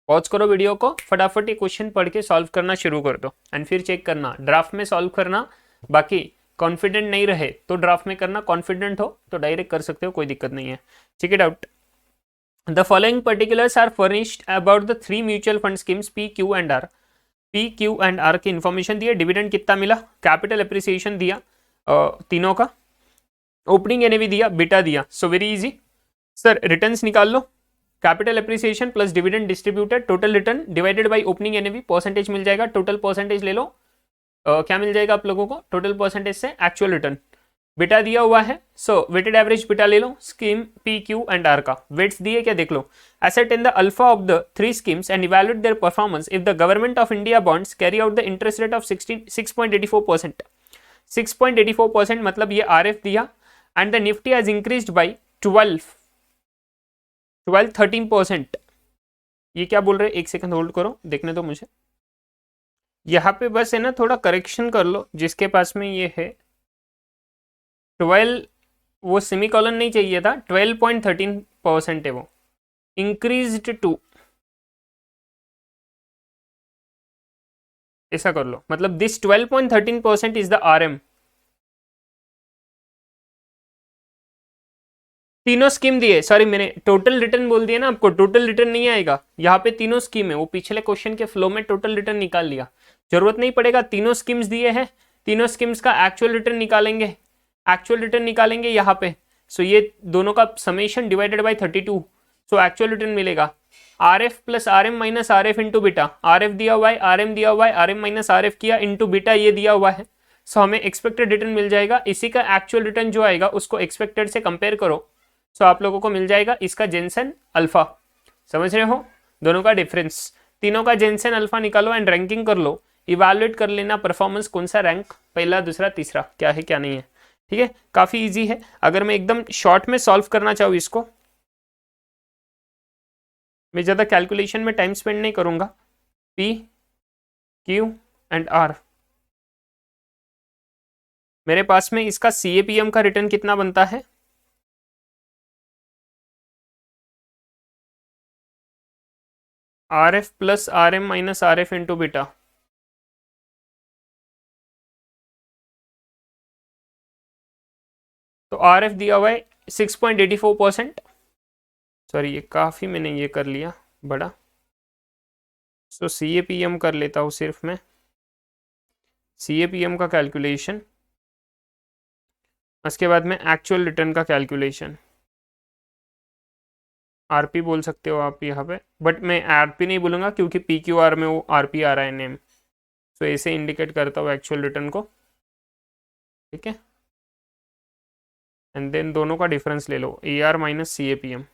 पॉज करो वीडियो को, फटाफट ये क्वेश्चन पढ़ के सॉल्व करना शुरू कर दो, एंड फिर चेक करना, ड्राफ्ट में सॉल्व करना, बाकी कॉन्फिडेंट नहीं रहे तो ड्राफ्ट में करना, कॉन्फिडेंट हो तो डायरेक्ट कर सकते हो, कोई दिक्कत नहीं है। Check it out. The following particulars are furnished about the 3 mutual fund schemes P Q and R. P Q and R की इंफॉर्मेशन दी है, डिविडेंड कितना मिला, कैपिटल एप्रिसिएशन दिया तीनों का, ओपनिंग एनएवी दिया, बीटा दिया। So very easy sir, returns निकाल लो, capital appreciation plus dividend distributed, total return divided by opening NAV, percentage मिल जाएगा, टोटल परसेंटेज ले लो, क्या मिल जाएगा आप लोगों को, टोटल परसेंटेज से एक्चुअल रिटर्न, बीटा दिया हुआ है। सो वेटेड एवरेज बीटा ले लो scheme P Q and R का, वेट्स दिए क्या देख लो, asset in the alpha of the 3 schemes and evaluate their performance if the government of India bonds carry out the interest rate of 6.84%। 6.84% मतलब ये RF दिया, and the Nifty has increased by 13%। ये क्या बोल रहे हैं, एक सेकंड होल्ड करो, देखने दो मुझे, यहाँ पे बस है ना थोड़ा करेक्शन कर लो, जिसके पास में ये है 12, वो सेमीकोलन नहीं चाहिए था, 12.13% है वो, इंक्रीज्ड टू, ऐसा कर लो, मतलब दिस 12.13% इज द आरएम। तीनों स्कीम दिए, सॉरी मैंने टोटल रिटर्न बोल दिया ना आपको, टोटल रिटर्न नहीं आएगा यहाँ पे, तीनों स्कीम है, वो पिछले क्वेश्चन के फ्लो में टोटल रिटर्न निकाल लिया, जरूरत नहीं पड़ेगा, तीनों स्कीम्स दिए हैं, तीनों स्कीम्स का एक्चुअल रिटर्न निकालेंगे, एक्चुअल रिटर्न निकालेंगे यहाँ पे। सो ये दोनों का summation divided by 32, so actual return मिलेगा R F plus R M minus R F into beta, R F दिया हुआ है, आर एम दिया हुआ है, R M minus R F किया इंटू बीटा ये दिया हुआ है। सो हमें एक्सपेक्टेड रिटर्न मिल जाएगा, इसी का एक्चुअल रिटर्न जो आएगा उसको एक्सपेक्टेड से कंपेयर करो, सो आप लोगों को मिल जाएगा इसका जेनसेन अल्फा। समझ रहे हो दोनों का डिफरेंस, तीनों का जेनसेन अल्फा निकालो एंड रैंकिंग कर लो, इवैल्यूएट कर लेना परफॉर्मेंस कौन सा रैंक, पहला दूसरा तीसरा क्या है क्या नहीं है। ठीक है, काफी इजी है, अगर मैं एकदम शॉर्ट में सॉल्व करना चाहूँ इसको, मैं ज्यादा कैलकुलेशन में टाइम स्पेंड नहीं करूंगा। पी क्यू एंड आर, मेरे पास में इसका सीएपीएम का रिटर्न कितना बनता है, R F plus R M minus R F into beta, तो आर एफ दिया हुआ है 6.84%, सॉरी ये काफ़ी मैंने ये कर लिया बड़ा, सो सी ए पी एम कर लेता हूँ सिर्फ मैं, सी ए पी एम का कैलकुलेशन, उसके बाद में एक्चुअल रिटर्न का कैलकुलेशन, आर पी बोल सकते हो आप यहाँ पे, बट मैं आर पी नहीं बोलूँगा क्योंकि पी क्यू आर में वो आर पी आ रहा है नेम, सो ऐसे इंडिकेट करता हूँ एक्चुअल रिटर्न को। ठीक है, एंड देन दोनों का डिफरेंस ले लो, A R minus C A P M,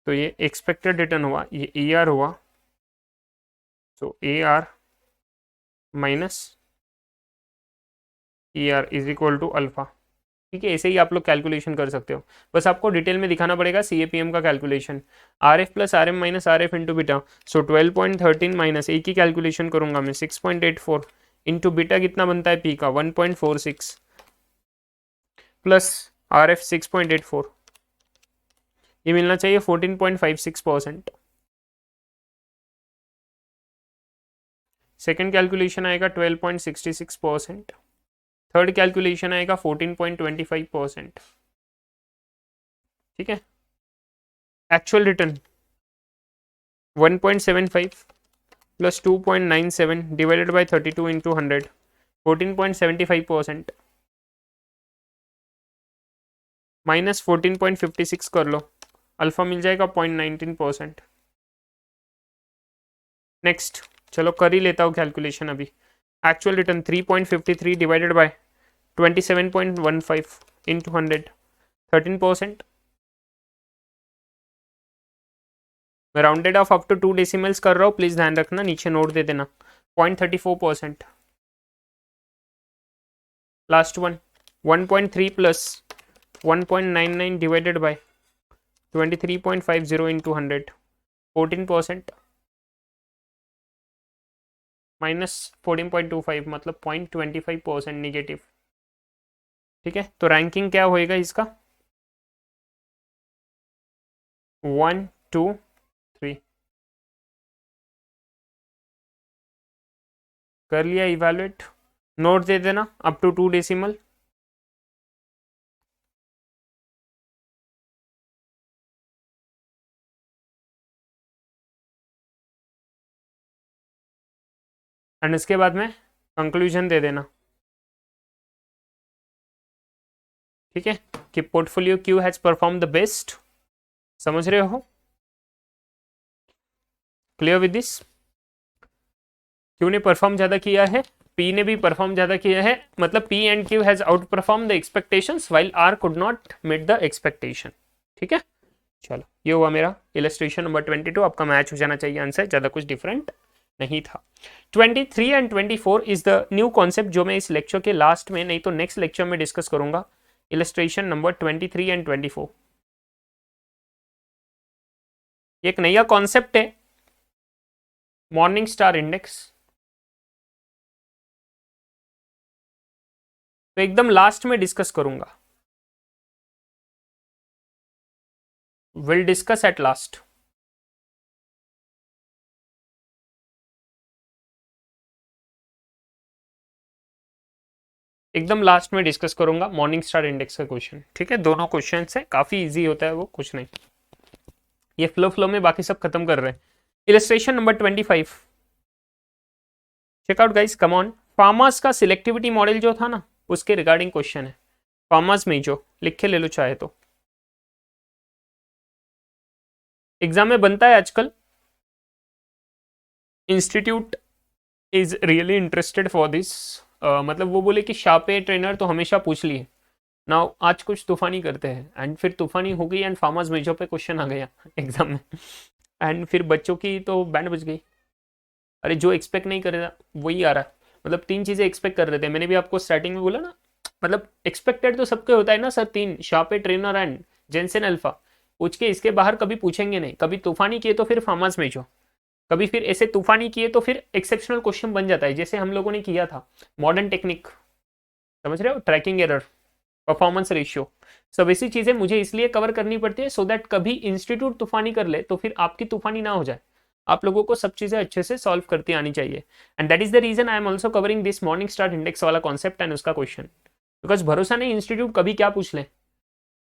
तो ये एक्सपेक्टेड रिटर्न हुआ, ये ए आर हुआ, so A R minus E R is equal to alpha. ठीक है, ऐसे ही आप लोग कैलकुलेशन कर सकते हो, बस आपको डिटेल में दिखाना पड़ेगा सी ए पी एम का calculation, R F plus R M minus R F into beta, so 12.13 minus एक ही कैलकुलेशन करूंगा मैं, 6.84 इंटू बीटा कितना बनता है पी का 1.46 प्लस आर एफ 6.84, ये मिलना चाहिए 14.56%। सेकेंड कैलकुलेशन आएगा 12.66%, थर्ड कैलकुलेशन आएगा 14.25%। ठीक है, actual return 1.75 plus 2.97 divided by 32 into 100, 14.75% minus 14.56 कर लो, अल्फा मिल जाएगा 0.19%। नेक्स्ट चलो कर ही लेता हूँ कैलकुलेशन अभी, actual return 3.53 divided by 27.15 into 100, 13%, मैं rounded off up to 2 decimals कर रहा हूँ, प्लीज ध्यान रखना, नीचे नोट दे देना, 0.34%। Last one 1.3 plus 1.99 divided by 23.50 into 100, 14% minus 14.25 मतलब 0.25% निगेटिव। ठीक है, तो रैंकिंग क्या होएगा इसका 1 2 3, कर लिया इवैल्यूएट, नोट दे देना अप टू 2 डेसिमल। एंड इसके बाद में कंक्लूजन दे देना, ठीक है, कि portfolio Q has perform the best. समझ रहे हो? Clear with this? क्यू ने परफॉर्म ज्यादा किया है, पी ने भी परफॉर्म ज्यादा किया है, मतलब P and Q has out perform the expectations while R could not meet the expectation. ठीक है, चलो ये हुआ मेरा इलस्ट्रेशन नंबर 22। आपका मैच हो जाना चाहिए आंसर, ज्यादा कुछ डिफरेंट नहीं था। 23 and 24 is the new concept जो मैं इस लेक्चर के लास्ट में, नहीं तो नेक्स्ट लेक्चर में डिस्कस करूंगा। इलस्ट्रेशन नंबर 23 एंड 24 एक नया कॉन्सेप्ट है, मॉर्निंग स्टार इंडेक्स। तो एकदम लास्ट में डिस्कस करूंगा, विल डिस्कस एट लास्ट। एकदम लास्ट में डिस्कस करूंगा मॉर्निंग स्टार इंडेक्स का क्वेश्चन। ठीक है, दोनों क्वेश्चन है, काफी इजी होता है वो, कुछ नहीं। ये फ्लो में बाकी सब खत्म कर रहे हैं। Illustration number 25 check out guys, come on. Pharma's का सिलेक्टिविटी मॉडल जो था ना, उसके रिगार्डिंग क्वेश्चन है। फार्मास में जो लिख के ले लो चाहे तो, एग्जाम में बनता है आजकल। Institute is really interested for this, मतलब वो बोले कि शार्पे ट्रेनर तो हमेशा पूछ लिए ना, आज कुछ तूफानी करते हैं, एंड फिर तूफानी हो गई एंड फार्मर्स मेजर पे क्वेश्चन आ गया एग्जाम में, एंड फिर बच्चों की तो बैंड बज गई। अरे जो एक्सपेक्ट नहीं कर रहा वही आ रहा है। मतलब 3 चीजें एक्सपेक्ट कर रहे थे, मैंने भी आपको स्टार्टिंग में बोला ना, मतलब एक्सपेक्टेड तो सबके होता है ना sir, 3, Sharpe Treynor and Jensen alpha. पूछ के इसके बाहर कभी पूछेंगे नहीं, कभी तूफानी किए तो फिर फार्मर्स मेजर, कभी फिर ऐसे तूफानी किए तो फिर एक्सेप्शनल क्वेश्चन बन जाता है, जैसे हम लोगों ने किया था मॉडर्न टेक्निक। समझ रहे हो? ट्रैकिंग एरर, परफॉर्मेंस रेशियो, सब ऐसी चीजें मुझे इसलिए कवर करनी पड़ती है सो दैट कभी इंस्टीट्यूट तूफानी कर ले तो फिर आपकी तूफानी ना हो जाए। आप लोगों को सब चीजें अच्छे से सॉल्व करती आनी चाहिए, and that is the reason I am also covering this morning star index वाला कॉन्सेप्ट एंड उसका क्वेश्चन, बिकॉज भरोसा नहीं इंस्टीट्यूट कभी क्या पूछ ले।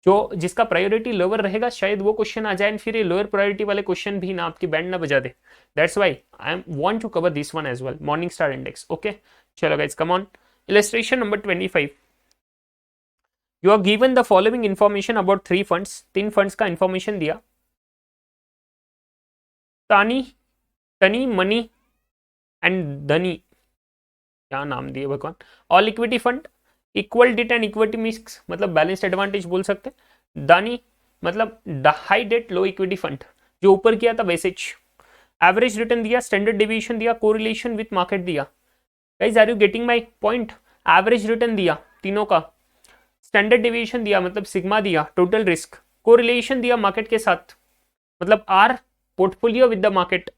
जो जिसका प्रायोरिटी लोअर रहेगा शायद वो क्वेश्चन आ जाए, फिर ये लोअर प्रायोरिटी वाले क्वेश्चन भी ना आपकी बैंड ना बजा दे। That's why I am want to cover this one as well, morning star index. Okay, चलो guys come on. Illustration number 25, you are given the following information about 3 funds. 3 funds का information दिया, तानी, तनी, money and धनी, क्या नाम दिए भगवान। All equity fund, equal debt and equity mix, मतलब बैलेंस्ड एडवांटेज बोल सकते। दानी मतलब high debt low equity fund, जो ऊपर किया था वैसेज। एवरेज रिटर्न दिया, स्टैंडर्ड डेविएशन दिया, कोरिलेशन विथ मार्केट दिया। Guys are you getting my point? Average return दिया तीनों का, स्टैंडर्ड डेविएशन दिया मतलब सिग्मा दिया, टोटल रिस्क, कोरिलेशन दिया मार्केट के साथ, मतलब R portfolio with the market.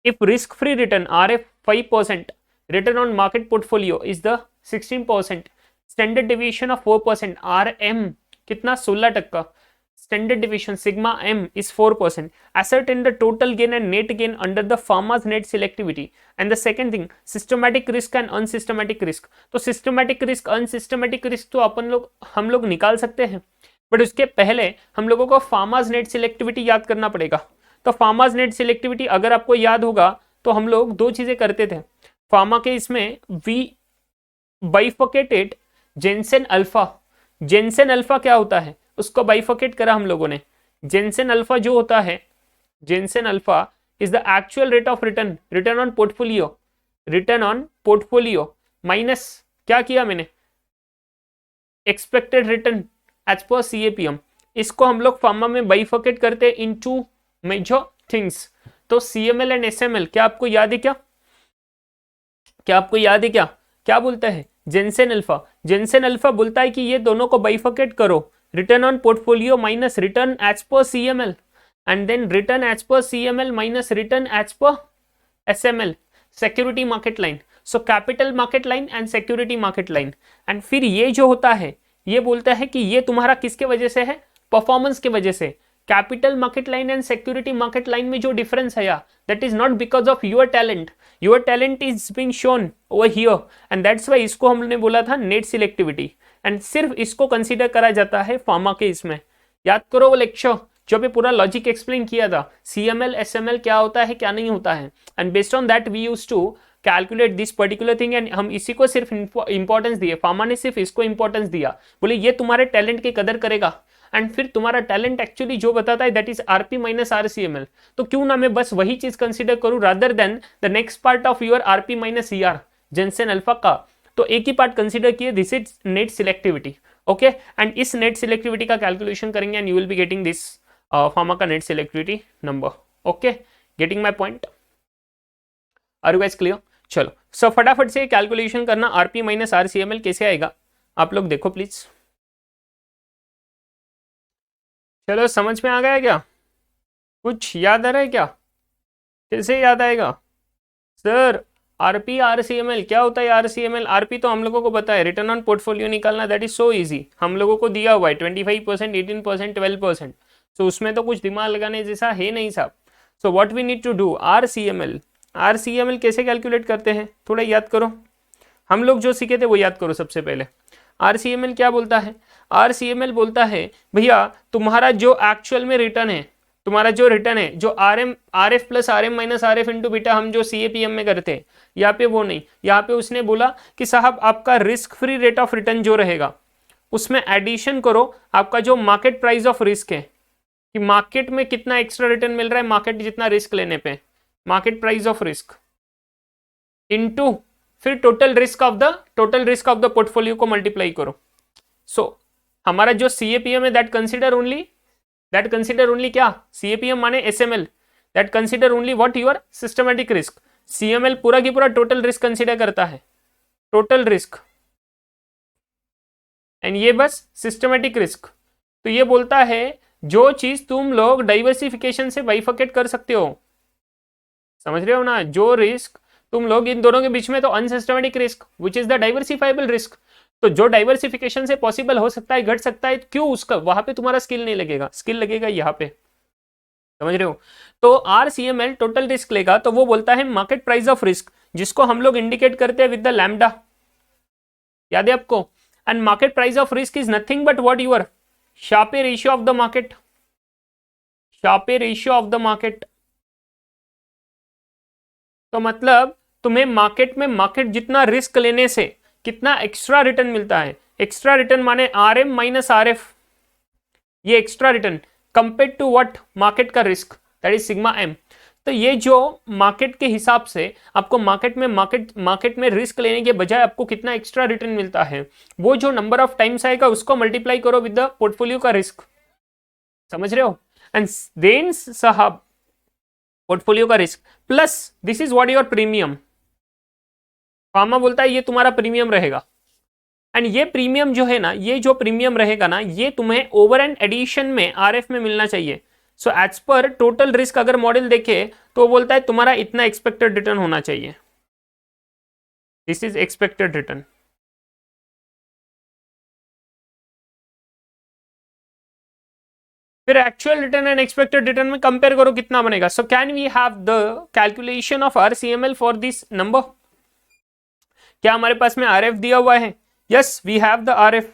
If risk free return RF 5%, return on market portfolio is the 16%, standard deviation of 4%, RM कितना 16%, standard deviation sigma M is 4%, ascertain the total gain and net gain under the farmer's net selectivity, and the second thing systematic risk and unsystematic risk। तो systematic risk unsystematic risk तो हम लोग निकाल सकते हैं, but उसके पहले हम लोगों को फार्मर्स नेट सिलेक्टिविटी याद करना पड़ेगा। तो फार्मर्स नेट सिलेक्टिविटी अगर आपको याद होगा तो हम लोग 2 चीजें करते थे फार्मा के इसमें, we bifurcated Jensen alpha. Jensen alpha क्या होता है उसको बाइफकेट करा हम लोगों ने। जेंसन अल्फा जो होता है, Jensen alpha is the actual rate of return, return on portfolio, return on portfolio minus क्या किया मैंने, एक्सपेक्टेड रिटर्न एज पर CAPM। इसको हम लोग फार्मा में बाइफकेट करते हैं इन 2 मेजर थिंग्स। तो CML एंड SML, क्या आपको याद है क्या? क्या आपको याद है क्या? क्या बोलता है जेंसन अल्फा? जेंसन अल्फा बोलता है कि ये दोनों को बाइफकेट करो, return on portfolio minus return as per CML, and then return as per CML minus return as per SML, security market line. So capital market line and security market line. And फिर ये जो होता है ये बोलता है कि ये तुम्हारा किसके वजह से है, परफॉर्मेंस के वजह से। Capital market line and security market line में जो डिफरेंस है that is not because of your talent is being shown over here and that's why इसको हमने बोला था नेट सिलेक्टिविटी एंड सिर्फ इसको कंसीडर करा जाता है फार्मा के इसमें। याद करो वो लेक्चर जो भी पूरा लॉजिक एक्सप्लेन किया था, CML SML क्या होता है क्या नहीं होता है, and based on that we used to calculate this particular thing and हम इसी को सिर्फ इंपॉर्टेंस दिए, फार्मा ने सिर्फ इसको इंपॉर्टेंस दिया, बोले ये तुम्हारे टैलेंट की कदर करेगा एंड फिर तुम्हारा टैलेंट एक्चुअली जो बताता है that is RP minus RCML। तो क्यों ना मैं बस वही चीज कंसीडर करूं rather than the next part of your RP minus ER Jensen alpha का। तो एक ही पार्ट कंसीडर किए, this is net selectivity. Okay, and इस नेट सिलेक्टिविटी का कैलकुलेशन करेंगे and you will be getting this pharma का net selectivity number. Okay, getting my point, are you guys clear? चलो सो फटाफट से कैलकुलेशन करना RP minus RCML कैसे आएगा आप लोग देखो प्लीज। चलो समझ में आ गया क्या? कुछ याद आ रहा है क्या? कैसे याद आएगा सर? RP RCML क्या होता है? RCML RP तो हम लोगों को पता है, रिटर्न ऑन पोर्टफोलियो निकालना, दैट इज सो इजी, हम लोगों को दिया हुआ है 25%, 18%, 12%। सो उसमें तो कुछ दिमाग लगाने जैसा है नहीं साहब। So what we need to do, RCML कैसे कैलकुलेट करते हैं थोड़ा याद करो, हम लोग जो सीखे थे वो याद करो। सबसे पहले RCML क्या बोलता है? RCML बोलता है भैया तुम्हारा जो एक्चुअल में रिटर्न है, तुम्हारा जो रिटर्न है, जो RF plus RM minus RF into beta हम जो CAPM में करते हैं, यहाँ पे वो नहीं, यहाँ पे उसने बोला कि साहब आपका risk free rate of return जो रहेगा उसमें एडिशन करो आपका जो मार्केट प्राइस ऑफ रिस्क है, कि मार्केट में कितना एक्स्ट्रा रिटर्न मिल रहा है मार्केट जितना रिस्क लेने पे, market price of risk into फिर total risk of the portfolio को मल्टीप्लाई करो। सो हमारा जो CAPM है दैट कंसीडर ओनली क्या? CAPM माने SML, that consider only what your systematic risk. CML पूरा की पूरा टोटल रिस्क कंसीडर करता है, टोटल रिस्क, एंड ये बस सिस्टमैटिक रिस्क। तो ये बोलता है जो चीज तुम लोग डाइवर्सिफिकेशन से बाइफर्केट कर सकते हो, समझ रहे हो ना, जो रिस्क तुम लोग इन दोनों के बीच में, तो unsystematic risk which is the diversifiable risk, तो जो डाइवर्सिफिकेशन से पॉसिबल हो सकता है, घट सकता है, क्यों उसका वहां पे तुम्हारा स्किल नहीं लगेगा, स्किल लगेगा यहाँ पे, समझ रहे हो। तो RCML टोटल रिस्क लेगा, तो वो बोलता है मार्केट प्राइस ऑफ रिस्क, जिसको हम लोग इंडिकेट करते हैं विद द लैम्डा, याद है आपको। And market price of risk is nothing but what your Sharpe ratio of the market, Sharpe ratio of the market. तो मतलब तुम्हें मार्केट में मार्केट जितना रिस्क लेने से कितना एक्स्ट्रा रिटर्न मिलता है, एक्स्ट्रा रिटर्न माने RM माइनस RF, ये extra return compare to what market का risk, that is sigma M। तो ये जो मार्केट के हिसाब से आपको मार्केट में रिस्क लेने के बजाय आपको कितना एक्स्ट्रा रिटर्न मिलता है, वो जो नंबर ऑफ टाइम्स आएगा उसको मल्टीप्लाई करो विद द पोर्टफोलियो का रिस्क, समझ रहे हो। एंड देन साहब पोर्टफोलियो का risk plus this is what your premium, pharma बोलता है ये तुम्हारा प्रीमियम रहेगा। एंड ये प्रीमियम जो है ना, ये जो प्रीमियम रहेगा ना, ये तुम्हें ओवर एंड एडिशन में RF में मिलना चाहिए। So as per total risk अगर मॉडल देखे तो बोलता है तुम्हारा इतना एक्सपेक्टेड रिटर्न होना चाहिए, दिस इज एक्सपेक्टेड रिटर्न। फिर actual return and expected return में कंपेयर करो कितना बनेगा। So can we have the calculation of RCML for this number? क्या हमारे पास में RF दिया हुआ है? Yes we have the RF,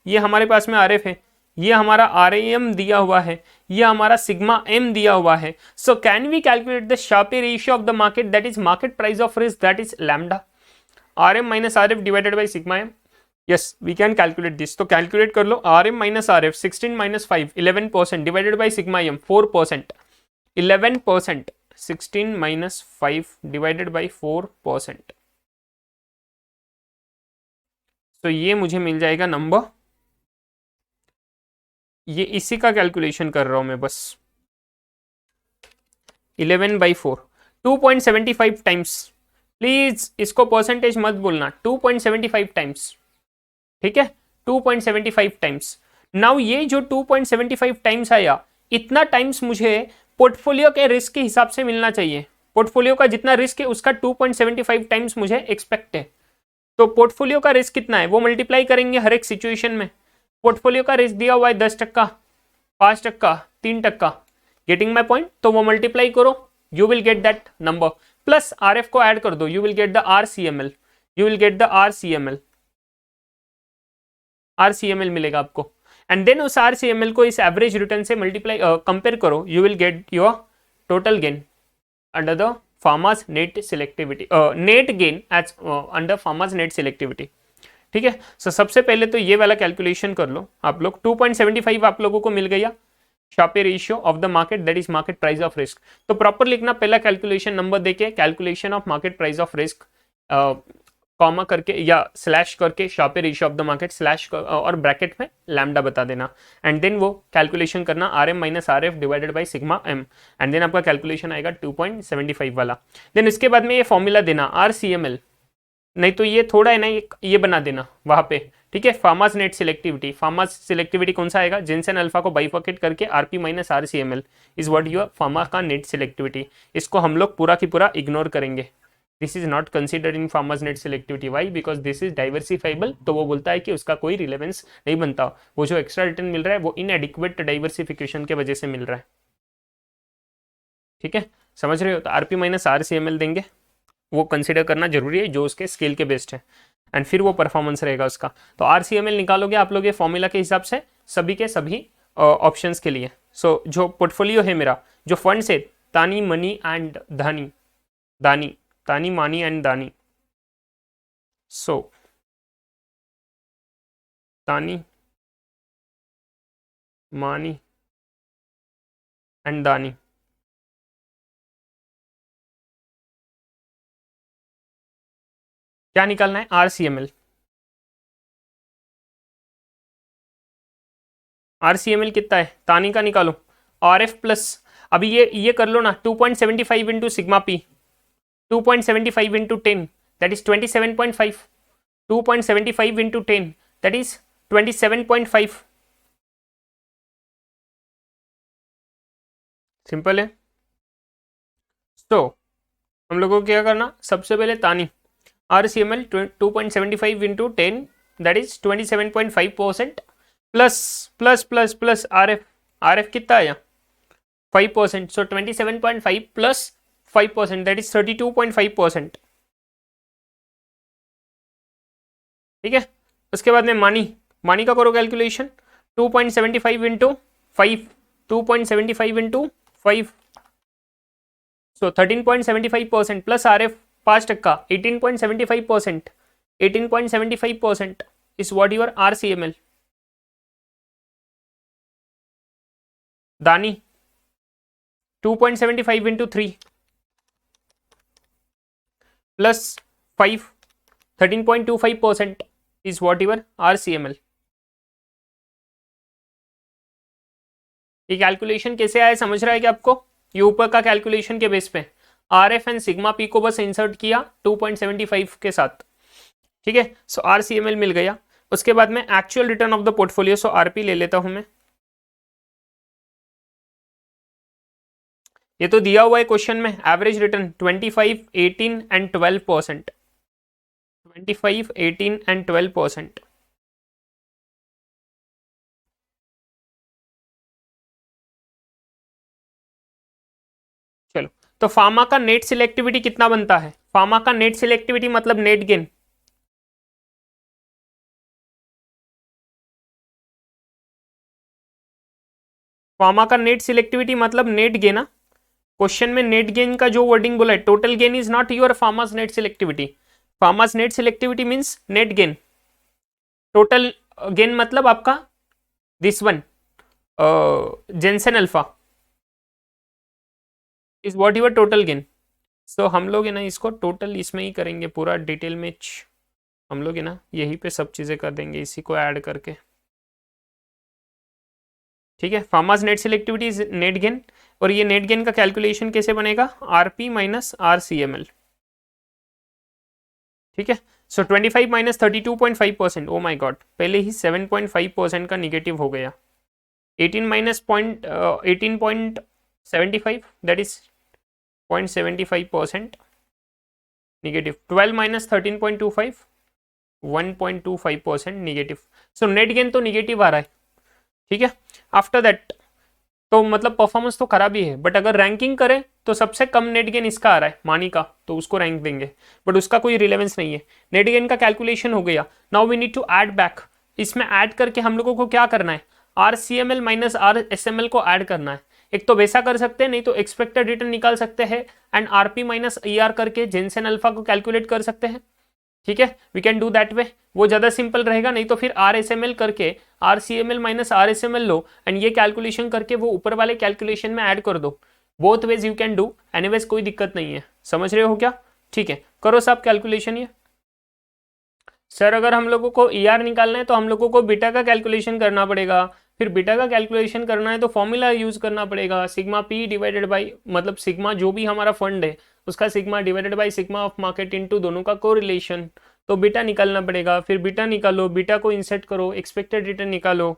ये हमारे पास में RF है, ये हमारा RAM दिया हुआ है, ये हमारा सिग्मा M दिया हुआ है। So can we calculate the Sharpe ratio of the market, that is market price of risk, that is lambda RM minus RF divided by sigma M। Yes we can calculate this, तो calculate कर लो RM minus RF 16 minus 5 11% divided by sigma M 4%, 11%, 16 minus 5 divided by 4%। तो ये मुझे मिल जाएगा number, ये इसी का कैलकुलेशन कर रहा हूं मैं बस, 11/4 2.75 टाइम्स, प्लीज इसको परसेंटेज मत बोलना, 2.75 टाइम्स, ठीक है 2.75 टाइम्स। नाउ ये जो 2.75 टाइम्स आया, इतना टाइम्स मुझे पोर्टफोलियो के रिस्क के हिसाब से मिलना चाहिए, पोर्टफोलियो का जितना रिस्क है उसका 2.75 टाइम्स मुझे एक्सपेक्ट है। तो पोर्टफोलियो का रिस्क कितना है वो मल्टीप्लाई करेंगे हर एक सिचुएशन में। पोर्टफोलियो का रिस्क दिया हुआ है 10%, 5%, 3%, गेटिंग माई पॉइंट। तो वो मल्टीप्लाई करो, you will get that number, plus RF को ऐड कर दो, you will get the RCML, you will get the RCML मिलेगा आपको। एंड देन उस RCML को इस एवरेज रिटर्न से मल्टीप्लाई कंपेयर करो, you will get your total gain under the Fama's net selectivity, net gain as under Fama's net selectivity. ठीक है, सो सबसे पहले तो ये वाला कैलकुलेशन कर लो आप लोग। 2.75 आप लोगों को मिल गया Sharpe ratio of the market, that is market price of risk. तो प्रॉपर लिखना, पहला कैलकुलेशन नंबर देके calculation of market price of risk, comma करके या स्लैश करके Sharpe ratio of the market slash और ब्रैकेट में लैम्डा बता देना, एंड देन वो कैलकुलेशन करना RM minus RF divided by sigma M, and then आपका कैलकुलेशन आएगा 2.75 वाला। देन उसके बाद में ये फॉर्मूला देना RCML, नहीं तो ये थोड़ा है ना, ये बना देना वहां पे। ठीक है, फार्मास नेट सिलेक्टिविटी, फार्मास सिलेक्टिविटी कौन सा आएगा, जिनसेन अल्फा को बाइफर्केट करके RP minus RCML is what your Fama का नेट सिलेक्टिविटी। इसको हम लोग पूरा की पूरा इग्नोर करेंगे, this is not considered in Fama's net selectivity. Why? Because this is diversifiable, तो वो बोलता है कि उसका कोई रिलेवेंस नहीं बनता, वो जो एक्स्ट्रा रिटर्न मिल रहा है वो इनएडिक्वेट डाइवर्सिफिकेशन के वजह से मिल रहा है। ठीक है, समझ रहे हो? तो RP माइनस RCML देंगे, वो कंसिडर करना जरूरी है, जो उसके स्केल के बेस्ट है, एंड फिर वो परफॉर्मेंस रहेगा उसका। तो RCML निकालोगे आप लोग ये फॉर्मूला के हिसाब से सभी के सभी ऑप्शंस के लिए। सो जो पोर्टफोलियो है मेरा, जो फंड्स है, तानी मनी एंड धानी, तानी मानी एंड दानी, सो तानी मानी एंड दानी, क्या निकालना है? RCML। RCML कितना है? तानी का निकालो, RF प्लस, अभी ये कर लो ना, 2.75 into sigma P, 2.75 into 10 that is 27.5, 2.75 into 10 that is 27.5। Simple है। तो हम लोगों को क्या करना, सबसे पहले तानी RCML 2.75 into 10 that is 27.5% plus plus plus plus RF कितना आया? 5%, सो 27.5 प्लस 5% दैट इज 32.5%। ठीक है, उसके बाद में मानी का करो calculation, 2.75 into 5, 2.75 into 5, so 13.75% plus RF 5%, 18.75%, 18.75% is what your RCML। दानी 2.75 into 3 plus 5, 13.25% is what your RCML। ये कैलकुलेशन कैसे आया समझ रहा है कि आपको? ये ऊपर का कैलकुलेशन के बेस पे RF एंड सिग्मा P को बस इंसर्ट किया 2.75 के साथ। ठीक है, सो RCML मिल गया। उसके बाद में actual return of the portfolio, so RP ले लेता हूं मैं। ये तो दिया हुआ है क्वेश्चन में, एवरेज रिटर्न 25, 18 एंड 12%, 25, 18 एंड 12%। चलो, तो फार्मा का नेट सिलेक्टिविटी कितना बनता है? फार्मा का नेट सिलेक्टिविटी मतलब नेट गेन, फार्मा का नेट सिलेक्टिविटी मतलब नेट गेन। क्वेश्चन में नेट गेन का जो वर्डिंग बोला है, total gain is not your pharma's net selectivity. Pharma's net selectivity means net gain, total gain मतलब आपका this one Jensen alpha is what your total gain. सो हम लोग है ना इसको टोटल इसमें ही करेंगे, पूरा डिटेल में हम लोग है ना यहीं पे सब चीजें कर देंगे इसी को ऐड करके। ठीक है, pharma's net selectivity is net gain, और ये नेट गेन का कैलकुलेशन कैसे बनेगा? RP minus RCML। ठीक है, सो 25 माइनस 32.5%, ओ माई गॉड, पहले ही 7.5% का निगेटिव हो गया। 18 minus 18.75 that is 0.75% negative. 12 minus 13.25 1.25% negative. So net gain तो निगेटिव आ रहा है। ठीक है, आफ्टर दैट तो मतलब परफॉर्मेंस तो खराब ही है, बट अगर रैंकिंग करें तो सबसे कम नेट गेन इसका आ रहा है मानी का, तो उसको रैंक देंगे, बट उसका कोई रिलेवेंस नहीं है। नेट गेन का कैलकुलेशन हो गया। Now we need to add back. इसमें ऐड करके हम लोगों को क्या करना है, RCML माइनस RSML को ऐड करना है। एक तो वैसा कर सकते हैं, नहीं तो एक्सपेक्टेड रिटर्न निकाल सकते हैं एंड RP माइनस ER करके जेनसेन अल्फा को कैलकुलेट कर सकते हैं। ठीक है, we can do that way, वो ज्यादा सिंपल रहेगा। नहीं तो फिर RSML करके RCML minus RSML low and ये कैलकुलेशन करके वो ऊपर वाले कैलकुलेशन में ऐड कर दो। Both ways you can do, anyways कोई दिक्कत नहीं है। समझ रहे हो क्या? ठीक है, करो सब कैलकुलेशन। ये सर अगर हम लोगों को ER निकालना है तो हम लोगों को बीटा का कैलकुलेशन करना पड़ेगा। फिर बीटा का कैलकुलेशन करना है तो फॉर्मूला यूज करना पड़ेगा, सिग्मा P डिवाइडेड बाई, मतलब सिग्मा जो भी हमारा फंड है उसका sigma divided by sigma of market into दोनों का कोरिलेशन, तो बीटा निकालना पड़ेगा। फिर बीटा निकालो, बीटा को इंसर्ट करो, एक्सपेक्टेड रिटर्न निकालो,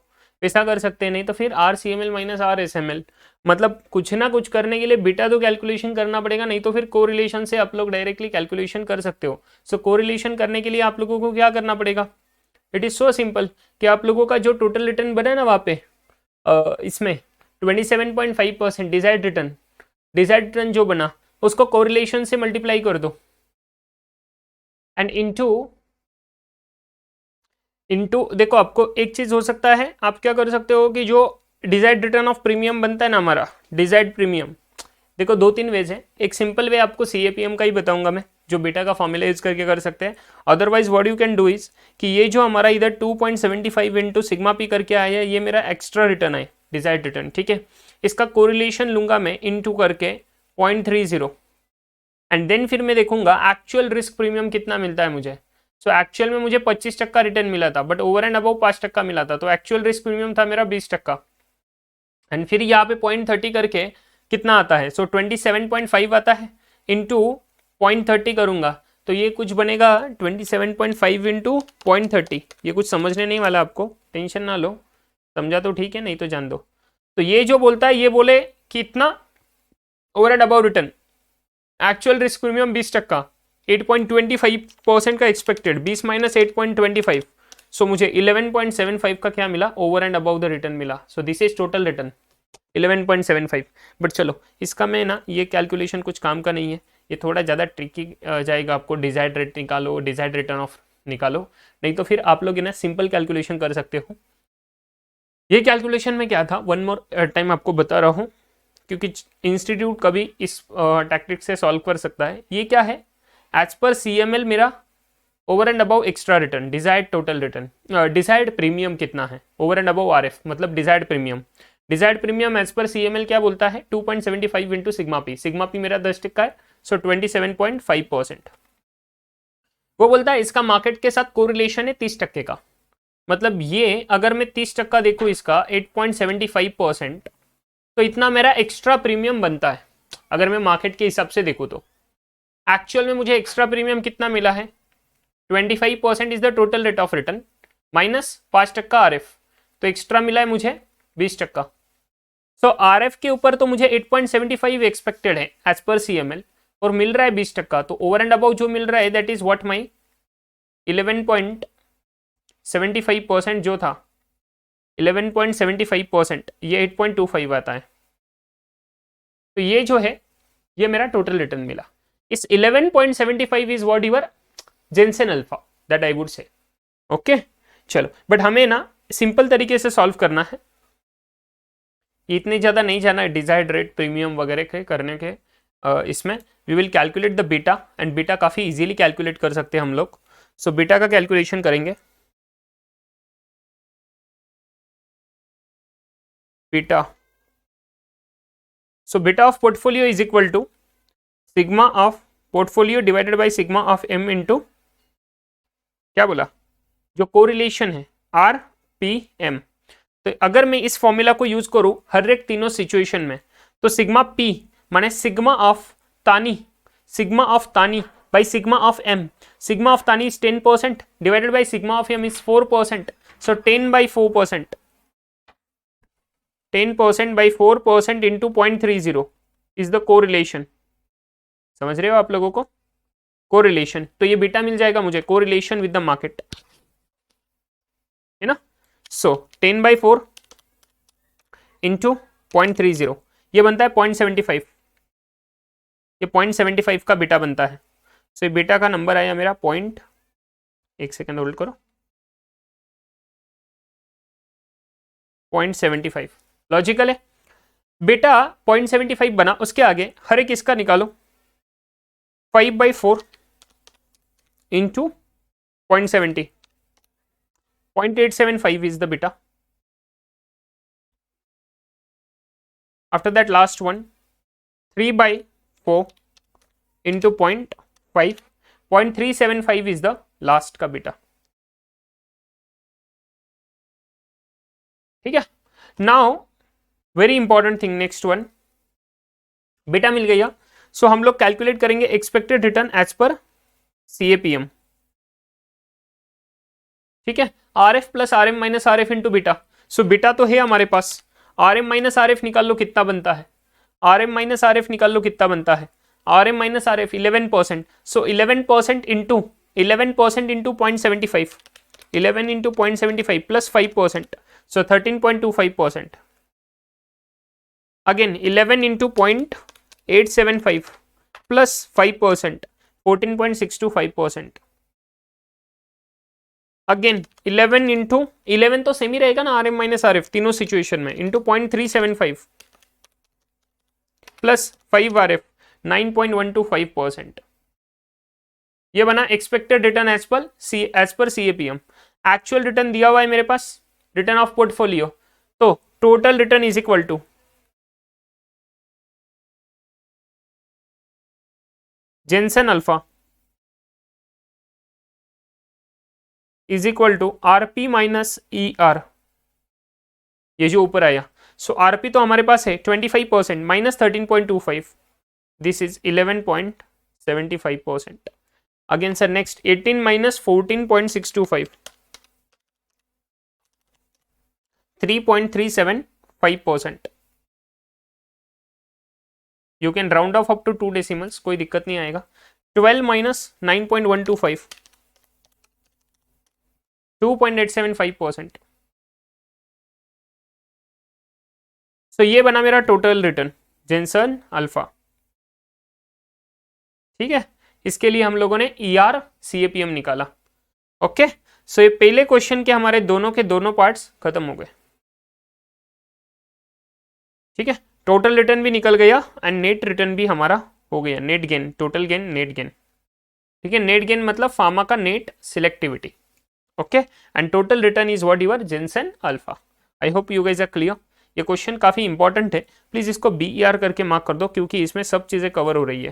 वैसा कर सकते हैं। नहीं तो फिर RCML माइनस RSML, मतलब कुछ ना कुछ करने के लिए बीटा तो कैलकुलेशन करना पड़ेगा, नहीं तो फिर कोरिलेशन से आप लोग डायरेक्टली कैलकुलेशन कर सकते हो। सो कोरिलेशन करने के लिए आप लोगों को क्या करना पड़ेगा, इट इज सो सिंपल कि आप लोगों का जो टोटल रिटर्न बना है ना वहाँ पे इसमें 27.5% डिजायर्ड रिटर्न जो बना उसको कोरिलेशन से मल्टीप्लाई कर दो एंड इनटू देखो आपको एक चीज हो सकता है, आप क्या कर सकते हो कि जो डिजायर्ड रिटर्न ऑफ प्रीमियम बनता है ना हमारा डिजायर्ड प्रीमियम, देखो दो तीन वेज है। एक सिंपल वे आपको CAPM का ही बताऊंगा मैं, जो बीटा का फॉर्मूला यूज करके कर सकते हैं। Otherwise what you can do is कि ये जो हमारा इधर 2.75 इंटू सिग्मा पी करके आया है, ये मेरा एक्स्ट्रा रिटर्न है डिजायर्ड रिटर्न। ठीक है, इसका कोरिलेशन लूंगा मैं इनटू करके 0.30 एंड देन फिर मैं देखूंगा एक्चुअल रिस्क प्रीमियम कितना मिलता है मुझे। सो एक्चुअल में मुझे 25% रिटर्न मिला था, बट ओवर एंड अबव 5% मिला था, तो एक्चुअल रिस्क प्रीमियम था मेरा 20%। एंड फिर यहाँ पे 0.30 करके कितना आता है, सो 27.5 आता है इंटू 0.30 करूंगा तो ये कुछ बनेगा 27.5 इंटू 0.30। ये कुछ समझने नहीं वाला, आपको टेंशन ना लो, समझा तो ठीक है, नहीं तो जान दो। तो ये जो बोलता है ये बोले कि इतना over and above return, actual risk premium 20%, 8.25% का एक्सपेक्टेड, 20 माइनस 8.25, सो मुझे 11.75 का क्या मिला, over and above the return मिला। So this is total return 11.75। But चलो इसका मैं ना ये कैलकुलेशन कुछ काम का नहीं है, ये थोड़ा ज़्यादा ट्रिकी जाएगा, आपको डिजायर्ड रेट निकालो, डिजायर्ड रिटर्न ऑफ निकालो, नहीं तो फिर आप लोग ना सिंपल कैलकुलेशन कर सकते हो। ये कैलकुलेशन में क्या था, वन मोर टाइम आपको बता रहा हूँ, क्योंकि इंस्टीट्यूट कभी इस टैक्टिक से सॉल्व कर सकता है। ये क्या है, एज पर CML मेरा over and above extra return, desired total return, desired premium कितना है, ओवर एंड अबव RF मतलब desired premium. Desired premium as per CML क्या बोलता है, 2.75 इंटू सिग्मा पी मेरा 10% है, सो 27.5%। वो बोलता है इसका मार्केट के साथ कोरिलेशन है 30% का, मतलब ये अगर मैं 30% देखूँ इसका 8.75%, तो इतना मेरा एक्स्ट्रा प्रीमियम बनता है अगर मैं मार्केट के हिसाब से देखूँ तो। एक्चुअल में मुझे एक्स्ट्रा प्रीमियम कितना मिला है, 25% is the total rate of return minus 5% RF, तो एक्स्ट्रा मिला है मुझे 20%। सो RF के ऊपर तो मुझे 8.75 एक्सपेक्टेड है एज पर CML और मिल रहा है 20%, तो ओवर एंड अबव जो मिल रहा है दैट इज व्हाट माई 11.75% जो था 11.75%, ये 8.25 आता है, तो ये जो है ये मेरा टोटल रिटर्न मिला। इस 11.75 is what your Jensen alpha that I would say. Okay चलो, बट हमें ना सिंपल तरीके से सॉल्व करना है, इतने ज़्यादा नहीं जाना है डिजायर्ड रेट प्रीमियम वगैरह के करने के। इसमें we will calculate the beta, and beta काफ़ी इजीली कैलकुलेट कर सकते हैं हम लोग। सो बीटा का कैलकुलेशन करेंगे, beta, so beta of portfolio is equal to sigma of portfolio divided by sigma of M into क्या बोला, जो कोरिलेशन है RPM। तो अगर मैं इस फॉर्मूला को यूज करूं हर एक तीनों सिचुएशन में, तो सिग्मा P माने सिग्मा ऑफ तानी by sigma of M, sigma of तानी is 10% divided by sigma of M is 4%, so 10/4%, 10% by 4% into 0.30 is the correlation. समझ रहे हो आप लोगों को, कोरिलेशन, तो ये बीटा मिल जाएगा मुझे, कोरिलेशन विद द मार्केट, है ना। सो 10/4 इंटू 0.30, ये बनता है 0.75, ये 0.75 का बीटा बनता है। सो ये बीटा का नंबर आया मेरा पॉइंट, एक सेकेंड होल्ड करो, 0.75। लॉजिकल है, बेटा 0.75 बना, उसके आगे हर एक इसका निकालो, 5/4 into 0.70, 0.875 is the beta. After that last one, 3/4 into 0.5, 0.375 is the last का बीटा। ठीक है, now very important thing, next one, beta मिल गया, सो हम लोग कैलकुलेट करेंगे एक्सपेक्टेड रिटर्न एज पर CAPM। ठीक है, RF plus RM minus RF into beta. So beta तो है हमारे पास, RM माइनस RF निकाल लो कितना बनता है, RM माइनस RF निकाल लो कितना बनता है, RM minus RF 11%, so 11% into 11% into 0.75, 11 into 0.75 plus 5%, so 13.25%, again 11 into 0.875 plus 5%, 14.625%, again 11 into 11 तो सेम ही रहेगा ना, RM माइनस RF तीनों सिचुएशन में, इंटू 0.375 प्लस 5 RF, 9.125%। ये बना एक्सपेक्टेड रिटर्न एज पर CAPM। एक्चुअल रिटर्न दिया हुआ है मेरे पास, रिटर्न ऑफ पोर्टफोलियो, तो total return is equal to Jensen alpha is equal to RP minus ER, ये जो ऊपर आया। सो RP तो हमारे पास है 25% minus 13.25, this is 11.75%। Again sir next 18 minus 14.625, 3.375%। You can round off up to 2 decimals, कोई दिक्कत नहीं आएगा। 12 माइनस 9.125, 2.875%। सो ये बना मेरा टोटल रिटर्न जेनसन अल्फा। ठीक है, इसके लिए हम लोगों ने ER CAPM निकाला। ओके, सो ये पहले क्वेश्चन के हमारे दोनों के दोनों पार्ट्स खत्म हो गए। ठीक है, टोटल रिटर्न भी निकल गया एंड नेट रिटर्न भी हमारा हो गया, net gain, total gain, net gain. ठीक है, नेट गेन मतलब फार्मा का net selectivity. Okay, and total return is what your Jensen alpha. I hope you guys are clear. ये क्वेश्चन काफी इंपॉर्टेंट है, प्लीज इसको BER करके मार्क कर दो, क्योंकि इसमें सब चीजें कवर हो रही है।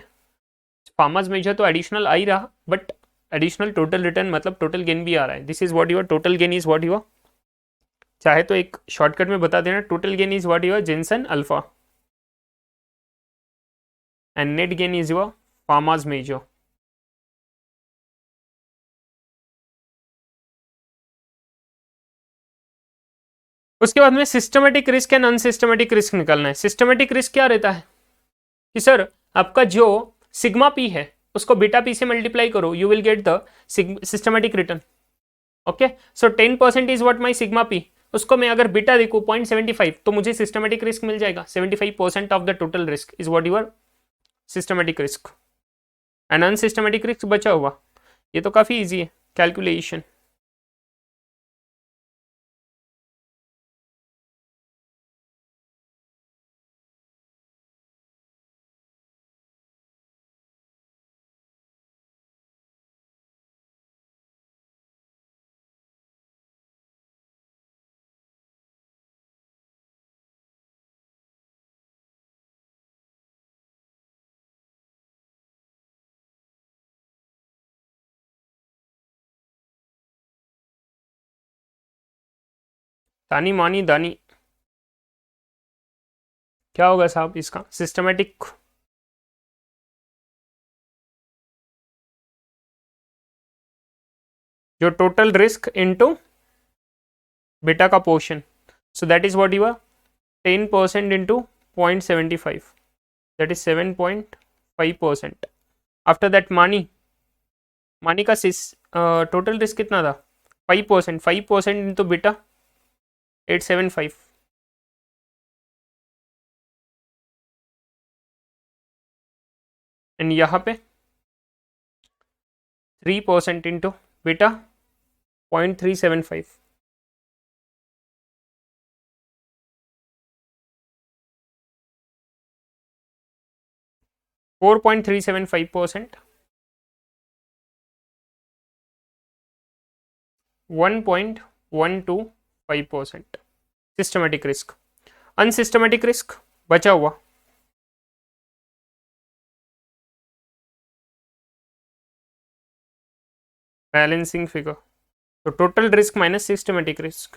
फार्मर्स मेजर तो एडिशनल आ ही रहा, बट एडिशनल टोटल रिटर्न मतलब टोटल गेन भी आ रहा है। This is what your total gain is what your, चाहे तो एक शॉर्टकट में बता देना, total gain is what your Jensen alpha and net gain is your Fama's measure. उसके बाद में systematic risk and unsystematic risk निकालना है। सिस्टमेटिक रिस्क क्या रहता है कि सर आपका जो सिग्मा पी है उसको बीटा पी से मल्टीप्लाई करो, you will get the systematic return. Okay, so 10% is what my sigma P, उसको मैं अगर बीटा देखूं 0.75 तो मुझे सिस्टमेटिक रिस्क मिल जाएगा। 75% of the total risk is what your systematic risk and unsystematic risk बचा हुआ। ये तो काफी इजी है कैलकुलेशन। तानी मानी दानी, क्या होगा साहब इसका सिस्टमेटिक? जो टोटल रिस्क इनटू बीटा का portion, so that is what your 10% into 0.75, that is 7.5%। After that money का टोटल रिस्क कितना था 5%, 5% इंटू बीटा 875, एंड यहाँ पे 3% इंटू बेटा 0.375, 4.375%, 1.125%। सिस्टमेटिक रिस्क, अनसिस्टमेटिक रिस्क बचा हुआ बैलेंसिंग फिगर, तो total risk minus systematic risk,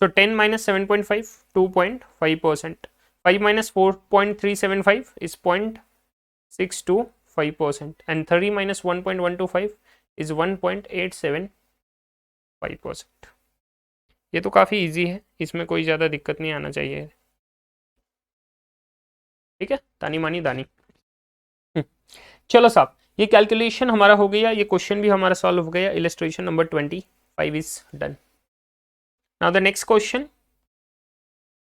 so 10 minus 7.5, 2.5%, 5 minus 4.375 is 0.625%, and 3 minus 1.125 is 1.875%। ये तो काफ़ी इजी है, इसमें कोई ज़्यादा दिक्कत नहीं आना चाहिए। ठीक है, तानी मानी दानी। चलो साहब, ये कैलकुलेशन हमारा हो गया, ये क्वेश्चन भी हमारा सॉल्व हो गया। Illustration number 25 is done. Now the next question,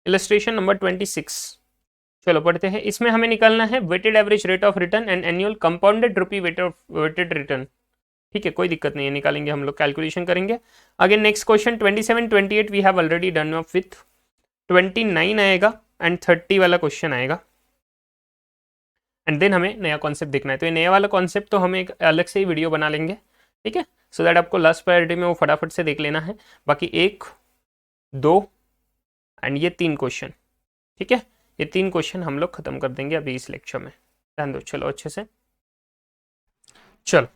illustration number 26। चलो पढ़ते हैं। इसमें हमें निकालना है weighted average rate of return and annual compounded rupee weighted return. ठीक है, कोई दिक्कत नहीं है, निकालेंगे हम लोग, कैलकुलेशन करेंगे। Again next question 27, 28 we have already done off with 29 आएगा एंड 30 वाला क्वेश्चन आएगा, एंड देन हमें नया कॉन्सेप्ट देखना है। तो ये नया वाला कॉन्सेप्ट तो हम एक अलग से ही वीडियो बना लेंगे, ठीक है, सो दैट आपको लास्ट प्रायोरिटी में वो फटाफट से देख लेना है। बाकी 1, 2 एंड ये 3 क्वेश्चन, ठीक है, ये 3 क्वेश्चन हम लोग खत्म कर देंगे अभी इस लेक्चर में। ध्यान दो, चलो अच्छे से। चलो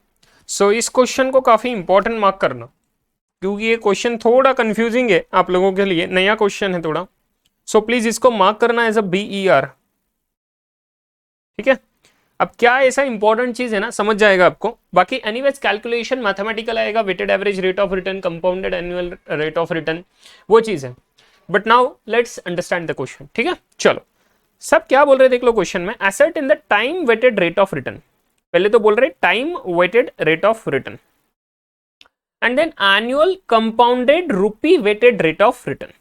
सो इस क्वेश्चन को काफ़ी इंपॉर्टेंट मार्क करना, क्योंकि ये क्वेश्चन थोड़ा कंफ्यूजिंग है आप लोगों के लिए, नया क्वेश्चन है थोड़ा, सो प्लीज इसको मार्क करना एज अ BER। ठीक है, अब क्या ऐसा इंपॉर्टेंट चीज है ना, समझ जाएगा आपको। बाकी एनीवेज कैलकुलेशन मैथमेटिकल आएगा, weighted average rate of return, compounded annual rate of return, वो चीज है। But now let's understand the question. ठीक है, चलो सब क्या बोल रहे देख लो क्वेश्चन में, asset in the time weighted rate of return. पहले तो बोल रहे time weighted rate of return and then annual compounded rupee weighted rate of return.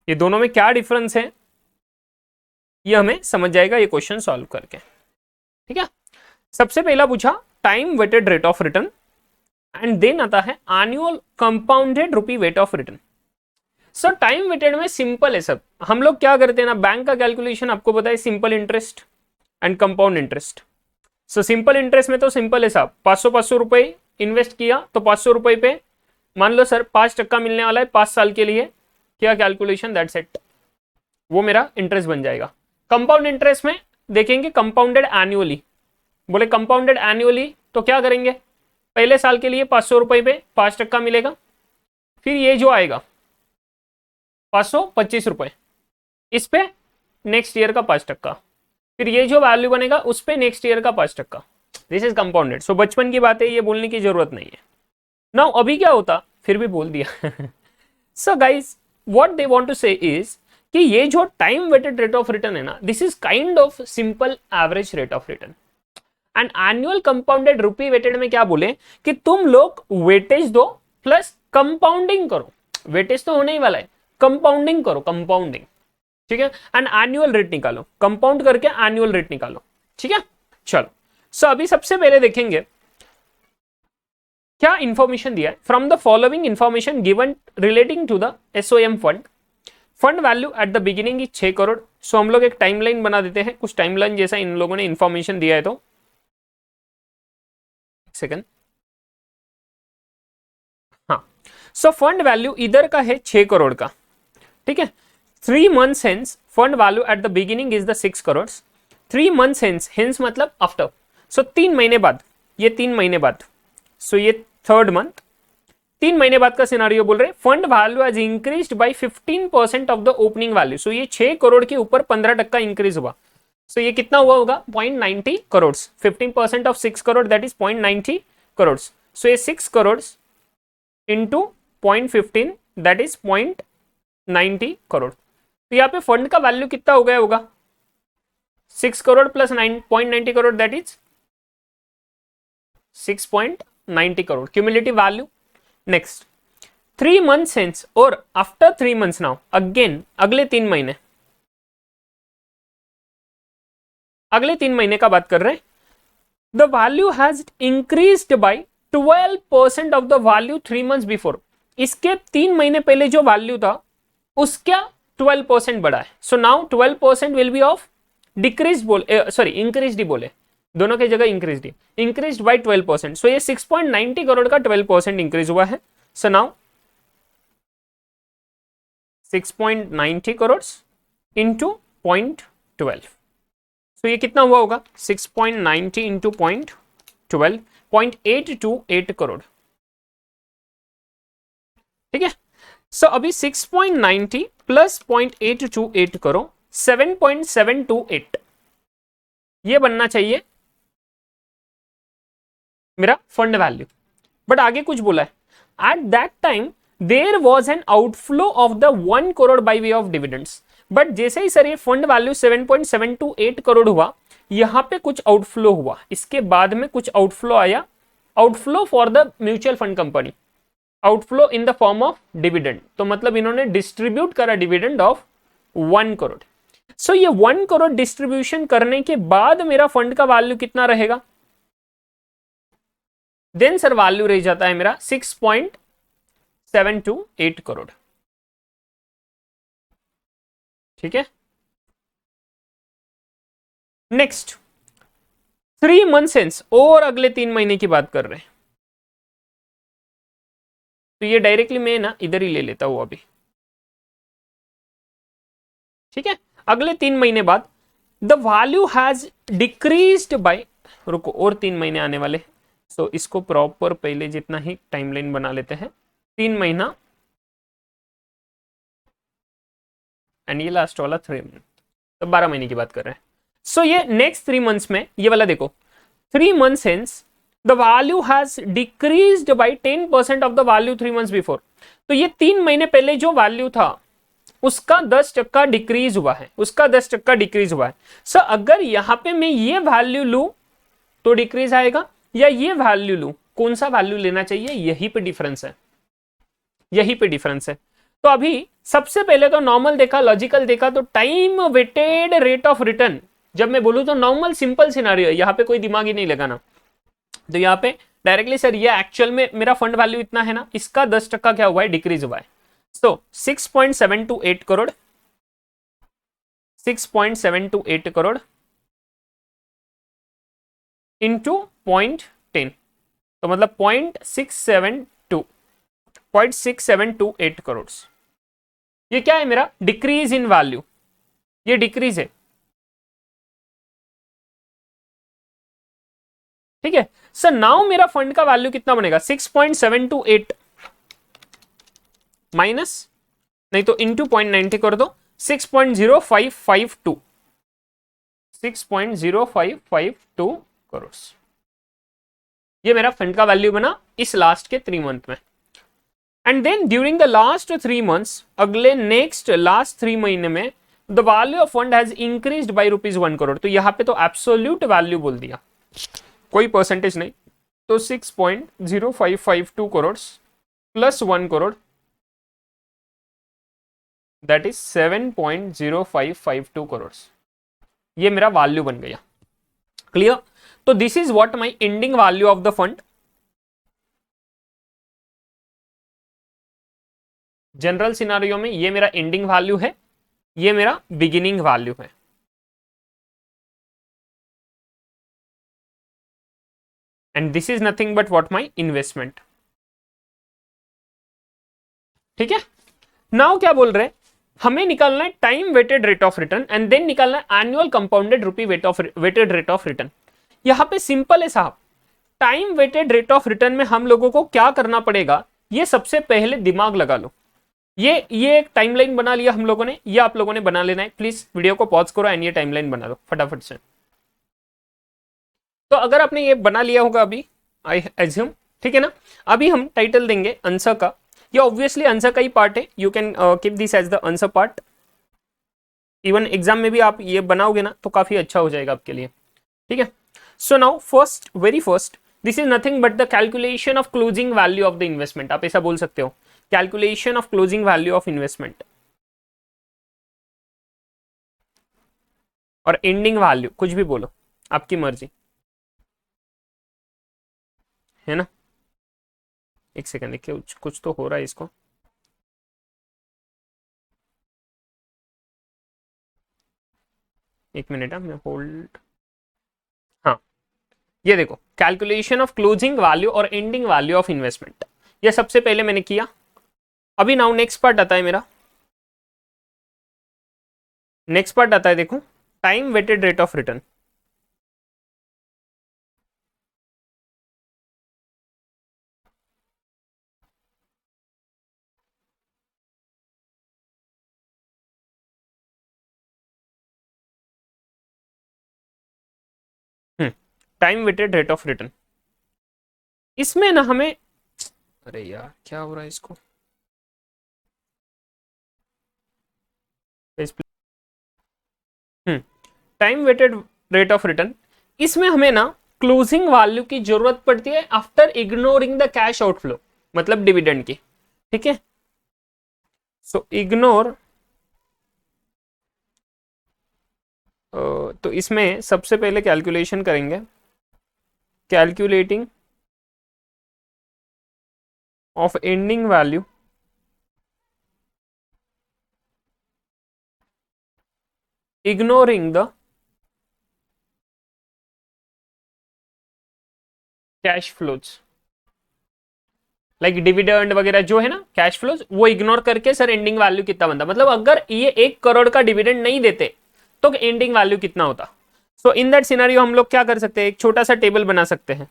ये दोनों में क्या डिफरेंस है ये हमें समझ जाएगा ये क्वेश्चन सॉल्व करके। ठीक है, सबसे पहला पूछा time weighted rate of return and then आता है annual compounded rupee weight of return. Sir time weighted में सिंपल है सब, हम लोग क्या करते हैं ना, बैंक का कैलकुलेशन आपको पता है, simple interest and compound interest. So simple interest में तो सिंपल है साहब, 500 रुपए इन्वेस्ट किया तो 500 रुपए पे मान लो सर 5% मिलने वाला है 5 साल के लिए, क्या कैलकुलेशन, दैट्स इट, वो मेरा इंटरेस्ट बन जाएगा। कंपाउंड इंटरेस्ट में देखेंगे कंपाउंडेड एनुअली, बोले कंपाउंडेड एनुअली तो क्या करेंगे, पहले साल के लिए 500 रुपए पे 5% मिलेगा, फिर ये जो आएगा 525 रुपए, इस पे नेक्स्ट ईयर का 5%, फिर ये जो वैल्यू बनेगा उस पे नेक्स्ट ईयर का 5%। This is compounded. सो बचपन की बात है, ये बोलने की जरूरत नहीं है। नाउ अभी क्या होता, फिर भी बोल दिया। So guys what they want to say is कि ये जो time weighted rate of return है ना, this is kind of simple average rate of return. And annual compounded rupee weighted में क्या बोले कि तुम लोग वेटेज दो प्लस कंपाउंडिंग करो, वेटेज तो होने ही वाला है, कंपाउंडिंग करो, कंपाउंडिंग, ठीक है, एंड एनुअल रेट निकालो, कंपाउंड करके एनुअल रेट निकालो। ठीक है, चलो सो अभी सबसे पहले देखेंगे क्या इंफॉर्मेशन दिया है। From the following information given relating to the SOM fund, fund value at the beginning is 6 crore. So हम लोग एक टाइमलाइन बना देते हैं, कुछ टाइमलाइन जैसा इन लोगों ने इंफॉर्मेशन दिया है, तो सेकंड, हाँ, सो फंड वैल्यू इधर का है 6 करोड़ का, ठीक है, 3 months hence fund value at the beginning is the 6 crore, 3 months hence, hence मतलब आफ्टर, सो 3 महीने बाद, ये 3 महीने बाद, सो ये 3rd month, 3 महीने बाद का सिनारियो बोल रहे, fund value has increased by 15% of the opening value. So ये 6 करोड़ के ऊपर 15% इंक्रीज हुआ, सो ये कितना हुआ होगा, 0.90 crore, 15% of 6 crore that is 0.90 crore. So ये 6 crore into 0.15 that is 0.90 crore. तो यहाँ पे फंड का वैल्यू कितना हो गया होगा, 6 crore plus 0.90 crore that is 6.90 crore cumulative value. Next 3 months hence और आफ्टर 3 months नाउ अगेन, अगले 3 महीने अगले 3 महीने का बात कर रहे हैं, the value has increased bye 12% of the value 3 months before. इसके 3 महीने पहले जो वैल्यू था उसका 12% बढ़ा है। So now 12% will be of decrease बोले, सॉरी इंक्रीज ही बोले, दोनों की जगह इंक्रीज ही, इंक्रीज बाय 12%। सो ये 6.90 करोड़ का 12% इंक्रीज हुआ है। सो नाउ 6.90 करोड़ इंटू 0.12, सो ये कितना हुआ होगा 6.90 इंटू 0.12, 0.828 करोड़। ठीक है, सो अभी 6.90 प्लस 0.828 करोड़ 7.728 ये बनना चाहिए मेरा फंड वैल्यू। बट आगे कुछ बोला है, at that time there was an outflow of the 1 crore by way of dividends. But जैसे ही सर ये फंड वैल्यू 7.728 करोड़ हुआ, यहां पे कुछ आउटफ्लो हुआ, इसके बाद में कुछ आउटफ्लो आया, outflow for the mutual fund company, outflow in the form of dividend. तो मतलब इन्होंने डिस्ट्रीब्यूट करा डिविडेंड ऑफ 1 करोड़। सो ये 1 करोड़ डिस्ट्रीब्यूशन करने के बाद मेरा फंड का वैल्यू कितना रहेगा, देन सर वैल्यू रह जाता है मेरा 6.728 करोड़। ठीक है, नेक्स्ट 3 मंथ हेंस, और अगले 3 महीने की बात कर रहे हैं, तो ये डायरेक्टली मैं ना इधर ही ले लेता हूं अभी। ठीक है, अगले 3 महीने बाद the value has decreased bye, रुको और 3 महीने आने वाले, सो इसको प्रॉपर पहले जितना ही टाइमलाइन बना लेते हैं, 3 महीना एंड ये लास्ट वाला 3 मंथ, तो 12 महीने की बात कर रहे हैं। सो ये नेक्स्ट 3 मंथ्स में ये वाला देखो, 3 months hence the value has decreased bye 10% of the value 3 months before. तो ये 3 महीने पहले जो वैल्यू था उसका 10% डिक्रीज हुआ है, उसका 10% डिक्रीज हुआ है। सो अगर यहां पे मैं ये वैल्यू लू तो डिक्रीज आएगा, या ये वैल्यू लू, कौन सा वैल्यू लेना चाहिए, यहीं पे डिफरेंस है, यहीं पे डिफरेंस है। तो अभी सबसे पहले तो नॉर्मल देखा, लॉजिकल देखा, तो time weighted rate of return, जब मैं बोलूं तो नॉर्मल सिंपल सिनारियो है, यहां पे कोई दिमाग ही नहीं लगाना। तो यहाँ पे डायरेक्टली सर ये एक्चुअल में मेरा फंड वैल्यू इतना है ना, इसका 10% क्या हुआ है, डिक्रीज हुआ है। सो 6.728 करोड़, 6.728 करोड़ इंटू 0.10, तो मतलब 0.678 करोड़। ये क्या है मेरा डिक्रीज इन वैल्यू, ये डिक्रीज है। ठीक है, सर नाउ मेरा फंड का वैल्यू कितना बनेगा, 6.728 माइनस, नहीं तो इंटू 0.90 कर दो, 6.0552, 6.0552 करोड़। ये मेरा फंड का वैल्यू बना इस लास्ट के 3 मंथ में। And then during the last 3 months, अगले नेक्स्ट लास्ट 3 महीने में the value of fund has increased by ₹1 crore. तो यहां पे तो एब्सोल्यूट वैल्यू बोल दिया, कोई परसेंटेज नहीं, तो 6.0552 crore plus 1 crore, that is 7.0552 crore. ये मेरा वैल्यू बन गया। क्लियर? तो this is what my ending value of the fund. General scenario में ये मेरा एंडिंग वैल्यू है, ये मेरा बिगिनिंग वैल्यू है। And this is nothing but what my investment. ठीक है, नाउ क्या बोल रहे हैं, हमें निकालना है time weighted rate of return and then निकालना है annual compounded rupee weighted rate of return. यहां पे सिंपल है साहब, time weighted rate of return में हम लोगों को क्या करना पड़ेगा, ये सबसे पहले दिमाग लगा लो। ये एक टाइमलाइन बना लिया हम लोगों ने, ये आप लोगों ने बना लेना है। प्लीज वीडियो को पॉज करो एंड ये टाइमलाइन बना लो फटाफट से। तो अगर आपने ये बना लिया होगा अभी, आई एज्यूम, ठीक है ना, अभी हम टाइटल देंगे आंसर का। ये ऑब्वियसली आंसर का ही पार्ट है, you can keep this as the answer part. Even exam में भी आप ये बनाओगे ना तो काफी अच्छा हो जाएगा आपके लिए। ठीक है, so now first, very first, this is nothing but the calculation of closing value of the investment. आप ऐसा बोल सकते हो, calculation of closing value of investment. और एंडिंग वैल्यू, कुछ भी बोलो, आपकी मर्जी, है ना। एक सेकंड देखिए, कुछ तो हो रहा है इसको। एक मिनट है, मैं होल्ड। हाँ, ये देखो, कैलकुलेशन ऑफ क्लोजिंग वैल्यू और एंडिंग वैल्यू ऑफ इन्वेस्टमेंट, ये सबसे पहले मैंने किया। अभी नाउ नेक्स्ट पार्ट आता है मेरा, नेक्स्ट पार्ट आता है, देखो, time weighted rate of return. Time weighted rate of return, इसमें ना हमें, अरे यार क्या हो रहा है इसको, time weighted rate of return, इसमें हमें ना क्लोजिंग वैल्यू की जरूरत पड़ती है after ignoring the cash outflow, मतलब डिविडेंड की। ठीक है, सो इग्नोर, तो इसमें सबसे पहले कैलकुलेशन करेंगे, calculating of ending value ignoring the cash flows, like dividend वगैरह जो है ना, कैश फ्लोज, वो इग्नोर करके सर एंडिंग वैल्यू कितना बनता, मतलब अगर ये 1 करोड़ का डिविडेंड नहीं देते तो एंडिंग वैल्यू कितना होता। सो इन दैट सिनेरियो हम लोग क्या कर सकते हैं, एक छोटा सा टेबल बना सकते हैं,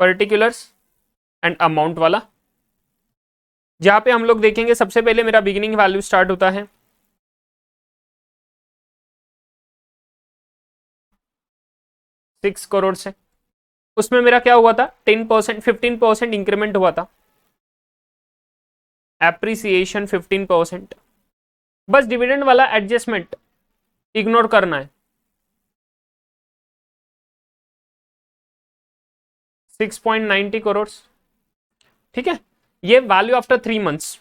पर्टिकुलर्स एंड अमाउंट वाला, जहां पे हम लोग देखेंगे सबसे पहले मेरा बिगिनिंग वैल्यू स्टार्ट होता है 6 करोड़ से, उसमें मेरा क्या हुआ था, 10%, 15% इंक्रीमेंट हुआ था, एप्रिसिएशन 15%, बस डिविडेंड वाला एडजस्टमेंट इग्नोर करना है। 6.90 करोड़, ठीक है, ये value after 3 months,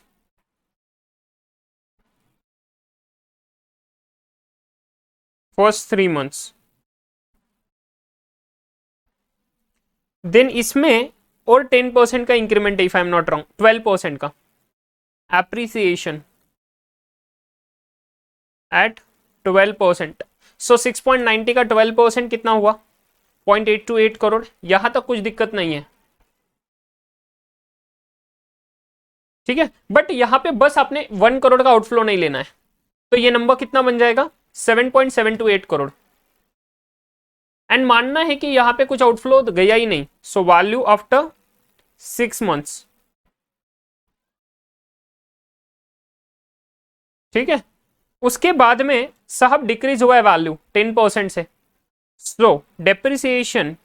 first 3 months, then इसमें और 10% का इंक्रीमेंट है, if I am not wrong 12% का एप्रिसिएशन एट 12%। सो 6.90 का 12% कितना हुआ, 0.828 करोड़, यहां तक कुछ दिक्कत नहीं है। ठीक है, बट यहां पे बस आपने 1 करोड़ का आउटफ्लो नहीं लेना है, तो ये नंबर कितना बन जाएगा, 7.728 करोड़, एंड मानना है कि यहां पे कुछ आउटफ्लो गया ही नहीं, सो वैल्यू आफ्टर 6 मंथ्स। ठीक है, उसके बाद में साहब डिक्रीज हुआ है वैल्यू 10% से, सो डेप्रिसिएशन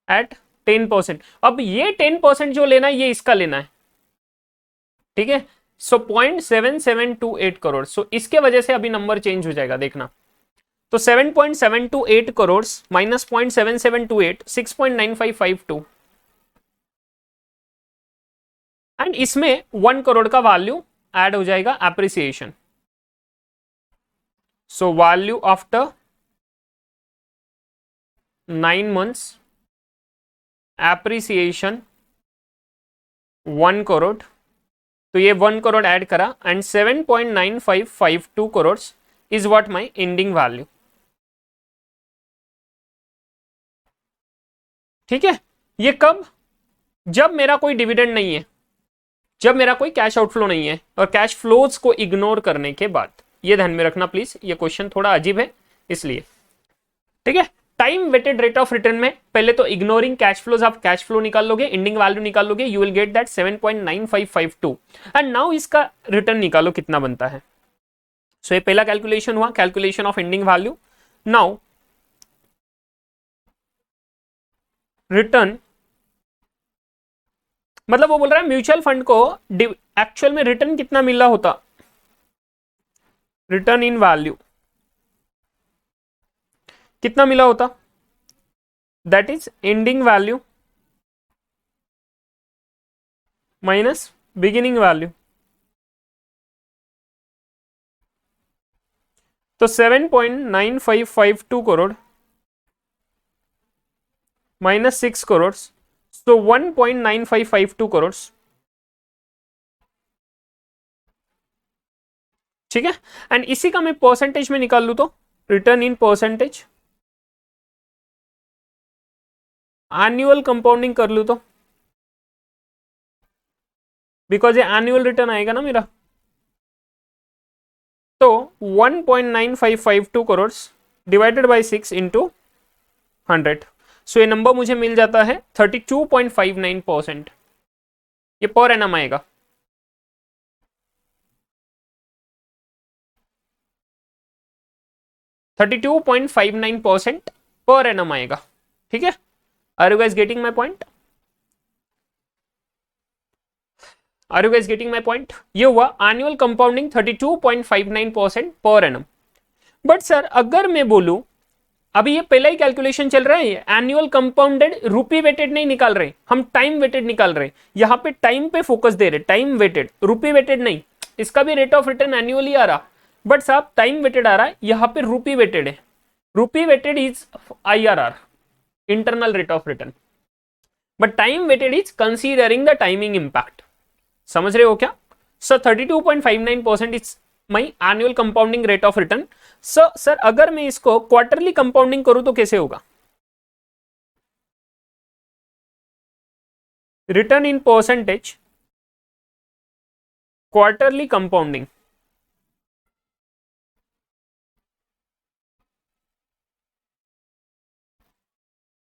एट 10%। अब ये 10% जो लेना है ये इसका लेना है, ठीक है, सो 0.7728 करोड़, सो इसके वजह से अभी नंबर चेंज हो जाएगा, देखना, तो 7.728 करोड़ माइनस 0.7728, 6.9552, एंड इसमें 1 करोड़ का वैल्यू ऐड हो जाएगा, appreciation, so value after 9 months appreciation 1 crore, तो ये 1 करोड़ ऐड करा, and 7.9552 crore is what my ending value. ठीक है, ये कब, जब मेरा कोई डिविडेंड नहीं है, जब मेरा कोई कैश आउटफ्लो नहीं है, और कैश फ्लोज को इग्नोर करने के बाद, ये ध्यान में रखना प्लीज, ये क्वेश्चन थोड़ा अजीब है इसलिए। ठीक है, time weighted rate of return में पहले तो इग्नोरिंग कैश फ्लोज, आप कैश फ्लो निकाल लोगे, एंडिंग वैल्यू निकाल लोगे, you will get that 7.9552, and now इसका रिटर्न निकालो कितना बनता है। सो ये पहला कैलकुलेशन हुआ, calculation of ending value. Now return, मतलब वो बोल रहा है म्यूचुअल फंड को एक्चुअल में रिटर्न कितना मिला होता, रिटर्न इन वैल्यू कितना मिला होता, that is ending value minus beginning value. तो 7.9552 करोड़ माइनस 6 करोड़, तो 1.9552 करोड़। ठीक है, एंड इसी का मैं परसेंटेज में निकाल लू तो return in percentage, annual compounding कर लू तो, बिकॉज ये एनुअल रिटर्न आएगा ना मेरा, तो 1.9552 करोड़ डिवाइडेड बाय 6 इंटू 100, सो ये नंबर मुझे मिल जाता है 32.59%। ये पर एनम आएगा। %32.59 पर एनम आएगा। ठीक है, are you guys getting my point? Are you guys getting my point? ये हुआ annual compounding 32.59% per annum. But sir अगर मैं बोलूं, अभी ये पहला ही कैलकुलेशन चल रहा है, एनुअल कंपाउंडेड रुपी वेटेड नहीं निकाल रहे, हम टाइम वेटेड निकाल रहे। यहां पे टाइम पे फोकस दे रहे, टाइम वेटेड, रुपी वेटेड नहीं। इसका भी रेट ऑफ रिटर्न एनुअली आ रहा, बट साहब टाइम वेटेड आ रहा है, यहां पे रुपी वेटेड है। Rupee weighted is IRR, internal rate of return, but time weighted is considering the timing impact. समझ रहे हो क्या? So 32.59% is my annual compounding rate of return. Sir अगर मैं इसको क्वार्टरली कंपाउंडिंग करूं तो कैसे होगा? Return in percentage quarterly compounding,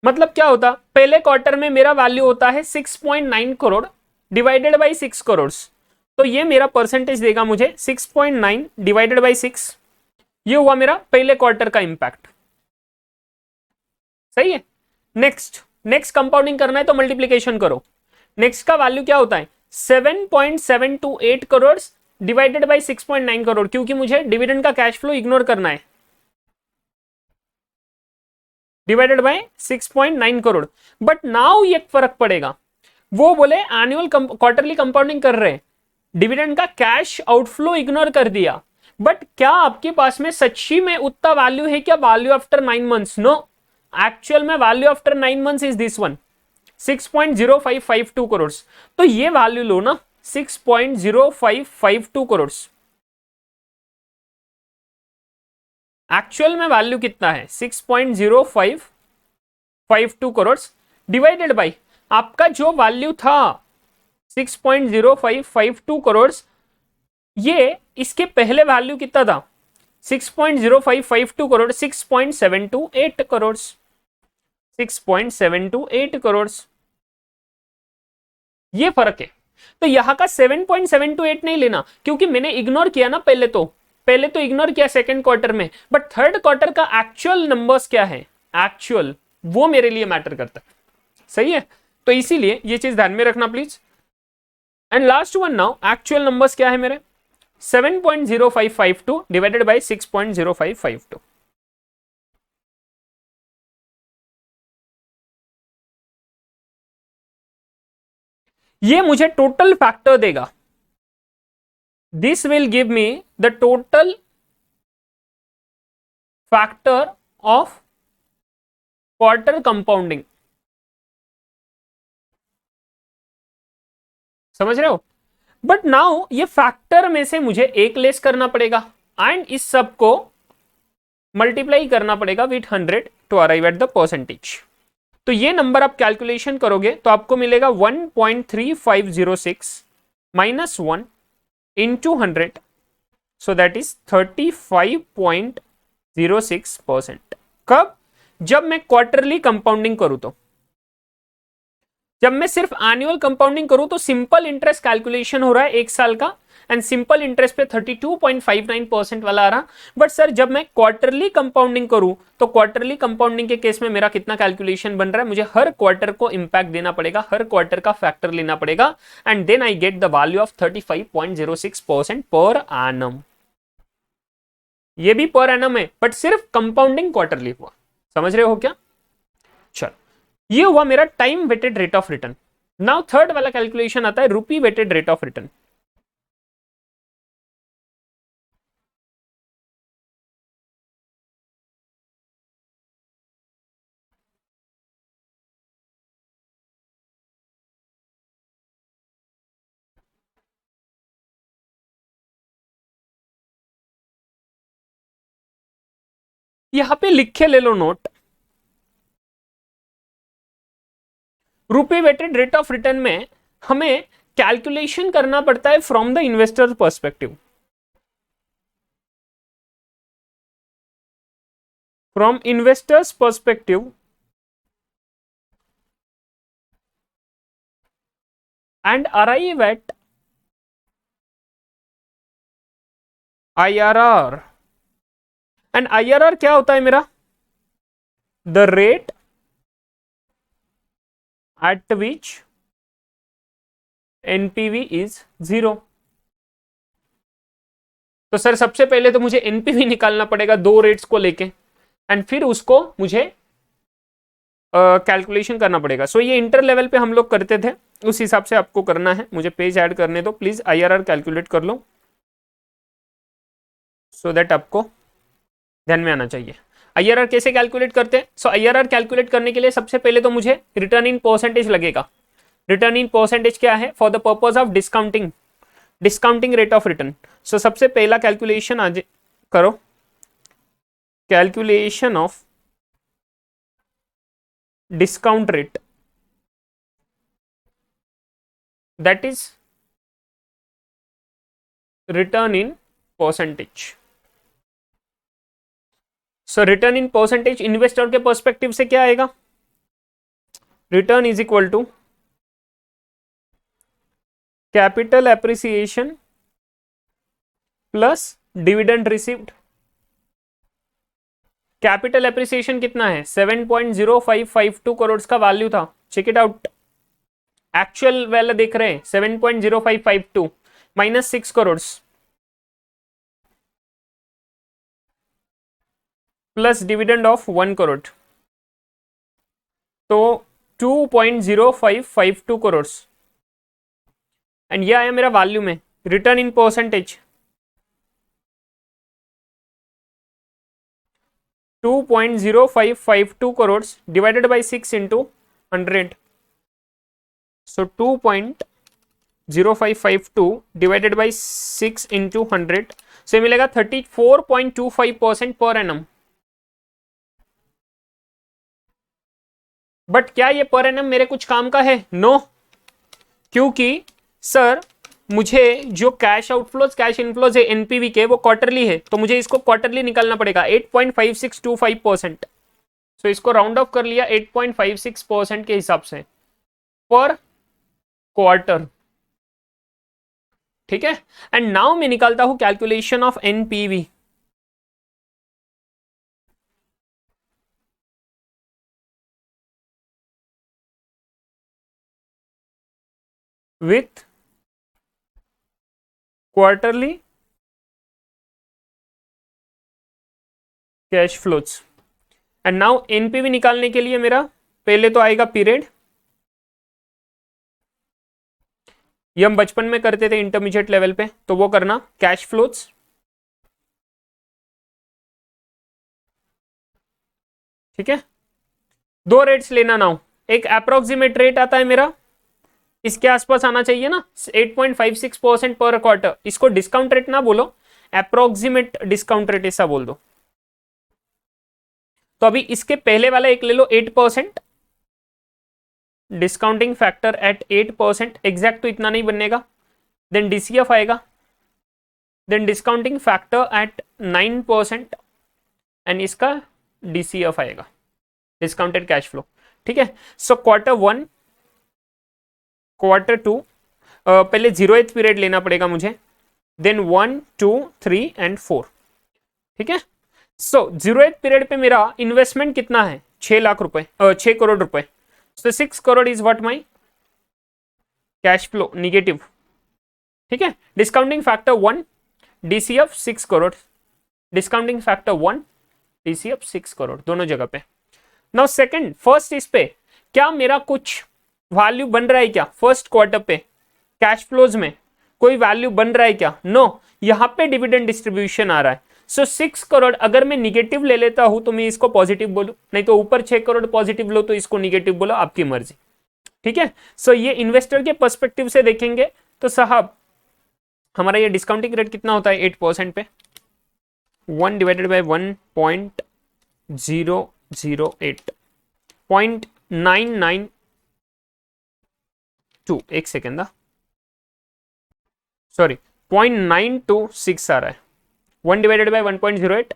मतलब क्या होता, पहले क्वार्टर में मेरा वैल्यू होता है 6.9 करोड़ डिवाइडेड बाई 6 करोड़, तो ये मेरा परसेंटेज देगा मुझे 6.9 डिवाइडेड बाई 6। ये हुआ मेरा पहले क्वार्टर का इंपैक्ट। सही है। नेक्स्ट कंपाउंडिंग करना है तो मल्टीप्लीकेशन करो। नेक्स्ट का वैल्यू क्या होता है 7.728 करोड़ डिवाइडेड बाई 6.9 करोड़, क्योंकि मुझे डिविडेंड का कैश फ्लो इग्नोर करना है, divided by 6.9 crore. But now ये फर्क पड़ेगा, वो बोले एनुअल क्वार्टरली कंपाउंडिंग कर रहे हैं, डिविडेंड का कैश आउटफ्लो इग्नोर कर दिया, बट क्या आपके पास में सच्ची में उतना वैल्यू है क्या? Value after 9 months? No, actual में value after 9 months is this one, 6.0552 crore. तो ये वैल्यू लो ना, 6.0552 करोड़। एक्चुअल में वैल्यू कितना है 6.0552 करोड़ डिवाइडेड बाई आपका जो वैल्यू था 6.0552 करोड़, ये इसके पहले वैल्यू कितना था 6.0552 करोड़, 6.728 करोड़, 6.728 करोड़, ये फर्क है। तो यहां का 7.728 नहीं लेना, क्योंकि मैंने इग्नोर किया ना पहले तो इग्नोर किया सेकंड क्वार्टर में, बट थर्ड क्वार्टर का एक्चुअल नंबर्स क्या है, एक्चुअल, वो मेरे लिए मैटर करता है। सही है, तो इसीलिए ये चीज ध्यान में रखना please. And last one now, actual numbers क्या है मेरे 7.0552 डिवाइडेड बाय 6.0552। ये मुझे टोटल फैक्टर देगा, this will give me the total factor of quarter compounding. समझ रहे हो? बट नाउ ये फैक्टर में से मुझे एक लेस करना पड़ेगा एंड इस सब को मल्टीप्लाई करना पड़ेगा with 100 to arrive at the percentage. तो ये नंबर आप कैलकुलेशन करोगे तो आपको मिलेगा 1.3506 minus 1 into 100, so that is 35.06%। कब? जब मैं क्वार्टरली कंपाउंडिंग करूं तो। जब मैं सिर्फ एनुअल कंपाउंडिंग करूं तो सिंपल इंटरेस्ट कैलकुलेशन हो रहा है एक साल का, एंड सिंपल इंटरेस्ट पे 32.59% वाला आ रहा। बट सर जब मैं क्वार्टरली कंपाउंडिंग करूं तो क्वार्टरली कंपाउंडिंग के केस में मेरा कितना कैलकुलेशन बन रहा है, मुझे हर क्वार्टर को इंपैक्ट देना पड़ेगा, हर क्वार्टर का फैक्टर लेना पड़ेगा, and then I get the value of 35.06% पर एनम। ये भी पर एनम है, बट सिर्फ कंपाउंडिंग क्वार्टरली हुआ। समझ रहे हो क्या? चलो, ये हुआ मेरा time weighted rate of return. Now third वाला कैलकुलेशन आता है rupee weighted rate of return. यहां पे लिख के ले लो नोट, रुपए वेटेड रेट ऑफ रिटर्न में हमें कैलकुलेशन करना पड़ता है from the investor perspective, from investors perspective and arrive at IRR। And IRR क्या होता है मेरा, the rate at which NPV is 0। तो सर सबसे पहले तो मुझे NPV निकालना पड़ेगा दो रेट्स को लेके, एंड फिर उसको मुझे कैलकुलेशन करना पड़ेगा। सो ये इंटर लेवल पे हम लोग करते थे, उस हिसाब से आपको करना है। मुझे पेज ऐड करने दो प्लीज, IRR कैलकुलेट कर लो सो दैट आपको ध्यान में आना चाहिए। IRR कैसे कैलकुलेट करते हैं? सो IRR कैलकुलेट करने के लिए सबसे पहले तो मुझे रिटर्न इन परसेंटेज लगेगा। रिटर्न इन परसेंटेज क्या है? For the purpose of discounting, discounting rate of return. So सबसे पहला कैलकुलेशन आज करो, calculation of discount rate, that is return in percentage. So return in percentage investor के perspective से क्या आएगा? Return is equal to capital appreciation plus dividend received. Capital appreciation कितना है? 7.0552 करोड़ का वैल्यू था, check it out. Actual value देख रहे हैं 7.0552 minus 6 crore plus dividend of 1 crore, तो 2.0552 करोड़। एंड ये आया मेरा वैल्यू में, return in percentage 2.0552 crore divided by 6 into 100। So 2.0552 divided by 6 into 100, सो मिलेगा 34.25% पर एनम। बट क्या ये पर एनम मेरे कुछ काम का है? नो, क्योंकि सर मुझे जो कैश आउटफ्लोज कैश इनफ्लोज है NPV के, वो क्वार्टरली है, तो मुझे इसको क्वार्टरली निकालना पड़ेगा 8.5625%। सो इसको राउंड ऑफ कर लिया 8.56% के हिसाब से पर क्वार्टर, ठीक है। एंड नाउ मैं निकालता हूं calculation of NPV। With quarterly cash flows. And now NPV निकालने के लिए मेरा पहले तो आएगा पीरियड, ये हम बचपन में करते थे इंटरमीडिएट लेवल पे, तो वो करना कैश फ्लोज, ठीक है। दो रेट्स लेना नाउ, एक अप्रोक्सीमेट रेट आता है मेरा, इसके आसपास आना चाहिए ना 8.56% पर क्वार्टर, इसको डिस्काउंट रेट ना बोलो, अप्रोक्सीमेट डिस्काउंट रेट ऐसा बोल दो। तो अभी इसके पहले वाला एक ले लो 8%, डिस्काउंटिंग फैक्टर एट 8%, एग्जैक्ट तो इतना नहीं बनेगा, देन DCF आएगा, then discounting factor at 9% and इसका DCF आएगा, डिस्काउंटेड कैश फ्लो, ठीक है। सो Q1 Q2 पहले 0th पीरियड लेना पड़ेगा मुझे, देन 1 2 3 एंड 4, ठीक है। सो 0th पीरियड पे मेरा इन्वेस्टमेंट कितना है? 6 लाख रुपए, 6 करोड़ रुपए। सो 6 crore is what my cash flow negative, ठीक है। Discounting factor 1, DCF 6 crore, discounting factor 1, DCF 6 crore दोनों जगह पे। नाउ सेकंड, फर्स्ट इस पे क्या मेरा कुछ वैल्यू बन रहा है क्या? फर्स्ट क्वार्टर पे कैश फ्लोज में कोई वैल्यू बन रहा है क्या? नो, यहां पे डिविडेंड डिस्ट्रीब्यूशन आ रहा है। सो 6 करोड़ अगर मैं निगेटिव ले लेता हूं तो मैं इसको पॉजिटिव बोलूं, नहीं तो ऊपर 6 करोड़ पॉजिटिव लो तो इसको निगेटिव बोलो, आपकी मर्जी, ठीक है। सो ये इन्वेस्टर के पर्सपेक्टिव से देखेंगे तो साहब हमारा ये डिस्काउंटिंग रेट कितना होता है? 8% पे 1 डिवाइडेड बाय 1.8 0.992, एक सेकेंड दा, सॉरी 0.926 आ रहा है, 1 डिवाइडेड बाई 1.08,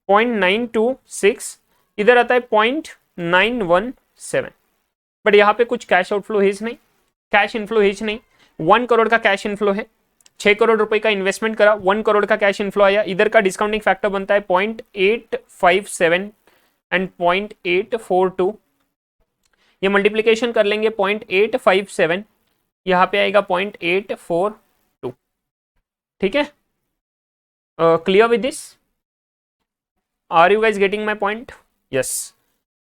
0.926, इधर आता है 0.917, बट यहाँ पे कुछ कैश आउटफ्लो हिज नहीं, कैश इनफ्लो हिज नहीं, 1 करोड़ का कैश इनफ्लो है, 6 करोड़ रुपए का इन्वेस्टमेंट करा, 1 करोड़ का कैश इनफ्लो आया, इधर का डिस्काउंटिंग फैक्टर बनता है 0.857 एंड 0.842, ये मल्टीप्लीकेशन कर लेंगे 0.857, यहां पे आएगा 0.842, ठीक है, clear with this, are you guys getting my point? Yes.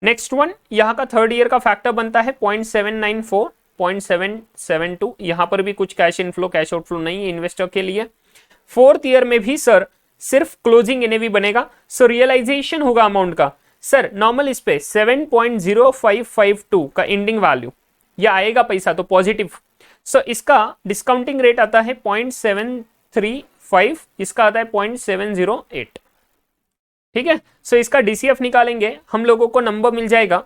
Next one, यहाँ का थर्ड ईयर का फैक्टर बनता है 0.794, 0.772, यहां पर भी कुछ कैश इनफ्लो कैश आउटफ्लो नहीं है इन्वेस्टर के लिए। फोर्थ ईयर में भी सर सिर्फ क्लोजिंग एनएवी बनेगा, सो रियलाइजेशन होगा अमाउंट का सर नॉर्मल इस पे 7.0552 का एंडिंग वैल्यू, ये आएगा पैसा तो पॉजिटिव, सो इसका डिस्काउंटिंग रेट आता है 0.735, इसका आता है 0.708, ठीक है, सो इसका डीसीएफ निकालेंगे हम लोगों को नंबर मिल जाएगा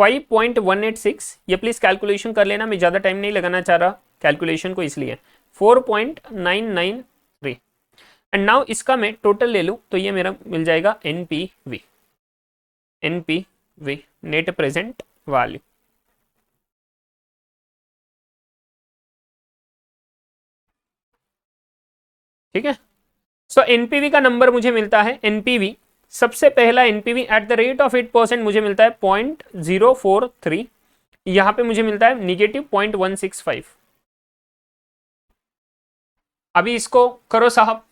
5.186, ये प्लीज कैलकुलेशन कर लेना, मैं ज्यादा टाइम नहीं लगाना चाह रहा कैलकुलेशन को, इसलिए 4.993, एंड नाउ इसका मैं टोटल ले लूं तो ये मेरा मिल जाएगा NPV, NPV net present value, ठीक है, सो एनपीवी का नंबर मुझे मिलता है, एनपीवी सबसे पहला NPV at the rate of 8% मुझे मिलता है 0.043, यहां पे मुझे मिलता है निगेटिव 0.165, अभी इसको करो साहब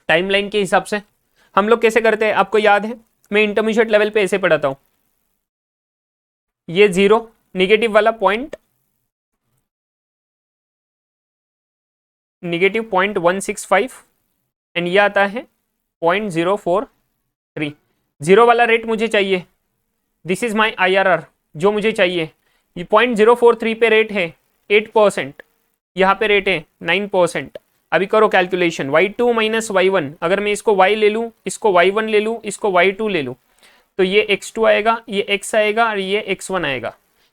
टाइमलाइन के हिसाब से, हम लोग कैसे करते हैं आपको याद है, मैं इंटरमीडिएट लेवल पे ऐसे पढ़ाता हूं, ये 0 निगेटिव वाला पॉइंट, निगेटिव 0.165 एंड ये आता है 0.043, 0 वाला रेट मुझे चाहिए, दिस इज माई IRR जो मुझे चाहिए, ये 0.043 पे रेट है 8%, यहाँ पे रेट है 9%, अभी करो कैलकुलेशन y2 माइनस y1, अगर मैं इसको y ले लूँ, इसको y1 ले लूँ, इसको y2 ले लूँ, तो ये x2 आएगा, ये x आएगा और ये x1 आएगा,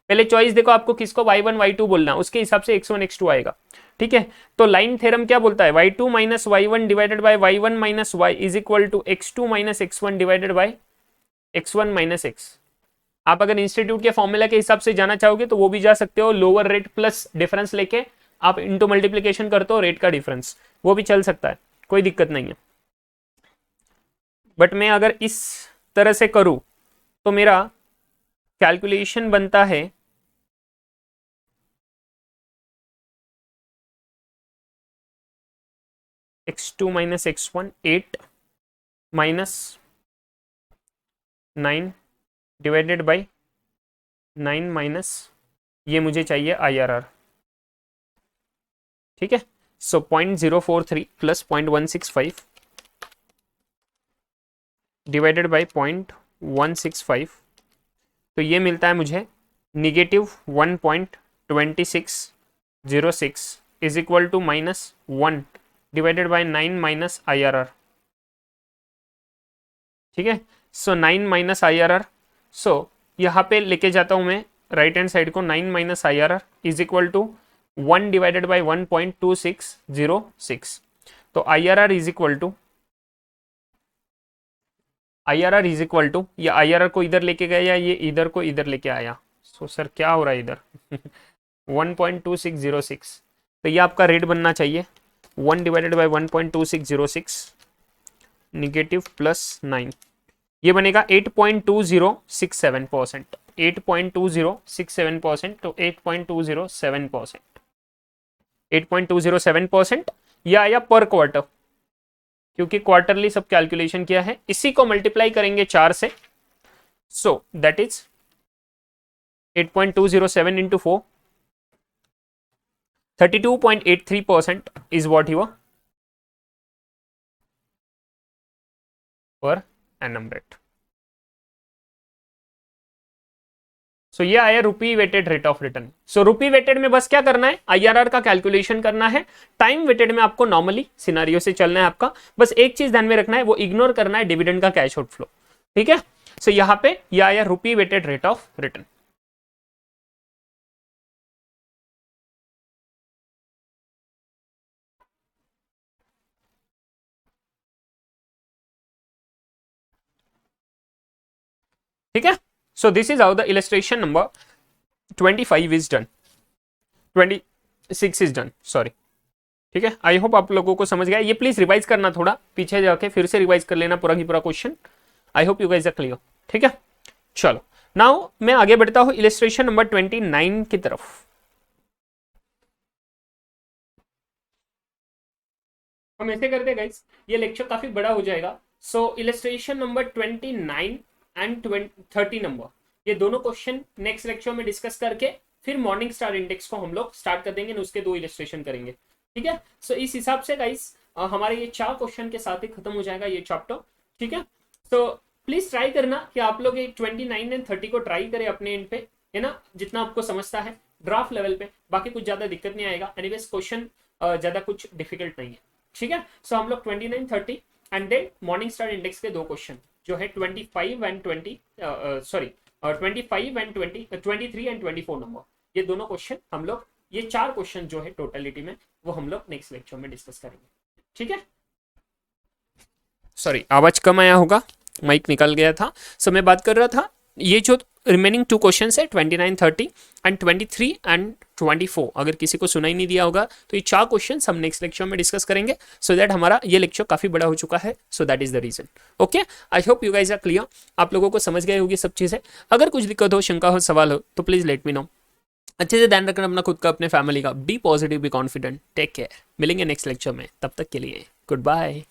पहले चॉइस देखो आपको किसको y1 y2 बोलना, उसके हिसाब से x1 x2 आएगा, ठीक है, तो लाइन थ्योरम क्या बोलता है, y2 minus y1 divided by y1 minus y is equal to x2 minus x1 divided by x1 minus x, आप अगर इंस्टीट्यूट के फॉर्मूला के हिसाब से जाना चाहोगे तो वो भी जा सकते हो, लोअर रेट प्लस डिफरेंस लेके आप इंटू मल्टीप्लीकेशन करते हो रेट का डिफरेंस, वो भी चल सकता है, कोई दिक्कत नहीं है, बट मैं अगर इस तरह से करूं तो मेरा कैलकुलेशन बनता है x2 minus x1 8 minus 9 divided by 9 minus ये मुझे चाहिए IRR, ठीक है, सो 0.043 प्लस 0.165 डिवाइडेड बाई 0.165, तो ये मिलता है मुझे negative 1.2606 is equal to minus 1 divided by 9 minus IRR, ठीक है, सो 9 माइनस IRR, सो यहाँ पे लेके जाता हूँ मैं राइट हैंड साइड को, 9 minus IRR is equal to 1 divided by 1.2606, तो IRR is equal to, IRR is equal to, ये IRR को इधर लेके गया या ये इधर को इधर लेके आया, सो सर क्या हो रहा है इधर 1.2606, तो ये आपका रेट बनना चाहिए 1 डिवाइडेड बाई 1.2606 निगेटिव प्लस 9, ये बनेगा 8.2067%, 8.2067%, तो 8.207%, 8.207% यह आया पर क्वार्टर, क्योंकि क्वार्टरली सब कैलकुलेशन किया है, इसी को मल्टीप्लाई करेंगे 4 से, so that is 8.207 into 4, 32.83% is what your per annum rate. So ये आया rupee weighted rate of return. So rupee weighted में बस क्या करना है, आईआरआर का कैलकुलेशन करना है। टाइम वेटेड में आपको नॉर्मली सिनारियो से चलना है आपका। बस एक चीज ध्यान में रखना है, वो इग्नोर करना है डिविडेंड का कैश आउटफ्लो, ठीक है। सो यहाँ पे ये आया rupee weighted rate of return. ठीक है। सो this is how the illustration number 25 is done, 26 is done, sorry. ठीक है, आई होप आप लोगों को समझ गया। ये प्लीज रिवाइज करना, थोड़ा पीछे जाके फिर से रिवाइज कर लेना पूरा की पूरा question. I hope you guys are clear. ठीक है, चलो नाउ मैं आगे बढ़ता हूं इलस्ट्रेशन नंबर 29 की तरफ। हम ऐसे करते गाइस, ये लेक्चर काफी बड़ा हो जाएगा। सो इलस्ट्रेशन नंबर 29 एंड 30 नंबर, ये दोनों क्वेश्चन नेक्स्ट लेक्चर में डिस्कस करके फिर मॉर्निंग स्टार इंडेक्स को हम लोग स्टार्ट कर देंगे, उसके 2 इलस्ट्रेशन करेंगे। ठीक है, सो इस हिसाब से गाइस हमारे ये 4 क्वेश्चन के साथ ही खत्म हो जाएगा ये चैप्टर। ठीक है, तो प्लीज ट्राई करना कि आप लोग ये 29 एंड 30 को ट्राई करें अपने एंड पे, है ना, जितना आपको समझता है ड्राफ्ट लेवल पे। बाकी कुछ ज्यादा दिक्कत नहीं आएगा, एनीवेज क्वेश्चन ज्यादा कुछ डिफिकल्ट नहीं है। ठीक है, सो हम लोग 29, 30 and then morning star index के 2 क्वेश्चन जो है 25 and 20 sorry 25 and 20 23 and 24 number, ये दोनों क्वेश्चन हम लोग, ये 4 क्वेश्चन जो है टोटलिटी में, वो हम लोग नेक्स्ट लेक्चर में डिस्कस करेंगे। ठीक है, सॉरी आवाज कम आया होगा, माइक निकल गया था। सो मैं बात कर रहा था ये जो रिमेनिंग 2 क्वेश्चन है 29, 30 एंड 23 एंड 24, अगर किसी को सुनाई नहीं दिया होगा तो ये 4 क्वेश्चन हम नेक्स्ट लेक्चर में डिस्कस करेंगे। सो दैट हमारा ये लेक्चर काफी बड़ा हो चुका है, so that is the reason. Okay, I hope you guys are clear, आप लोगों को समझ गए होगी सब चीजें। अगर कुछ दिक्कत हो, शंका हो, सवाल हो तो प्लीज लेट मी नो। अच्छे से ध्यान रखना अपना खुद का, अपने फैमिली का। Be positive, be confident, take care. मिलेंगे नेक्स्ट लेक्चर में, तब तक के लिए गुड बाय।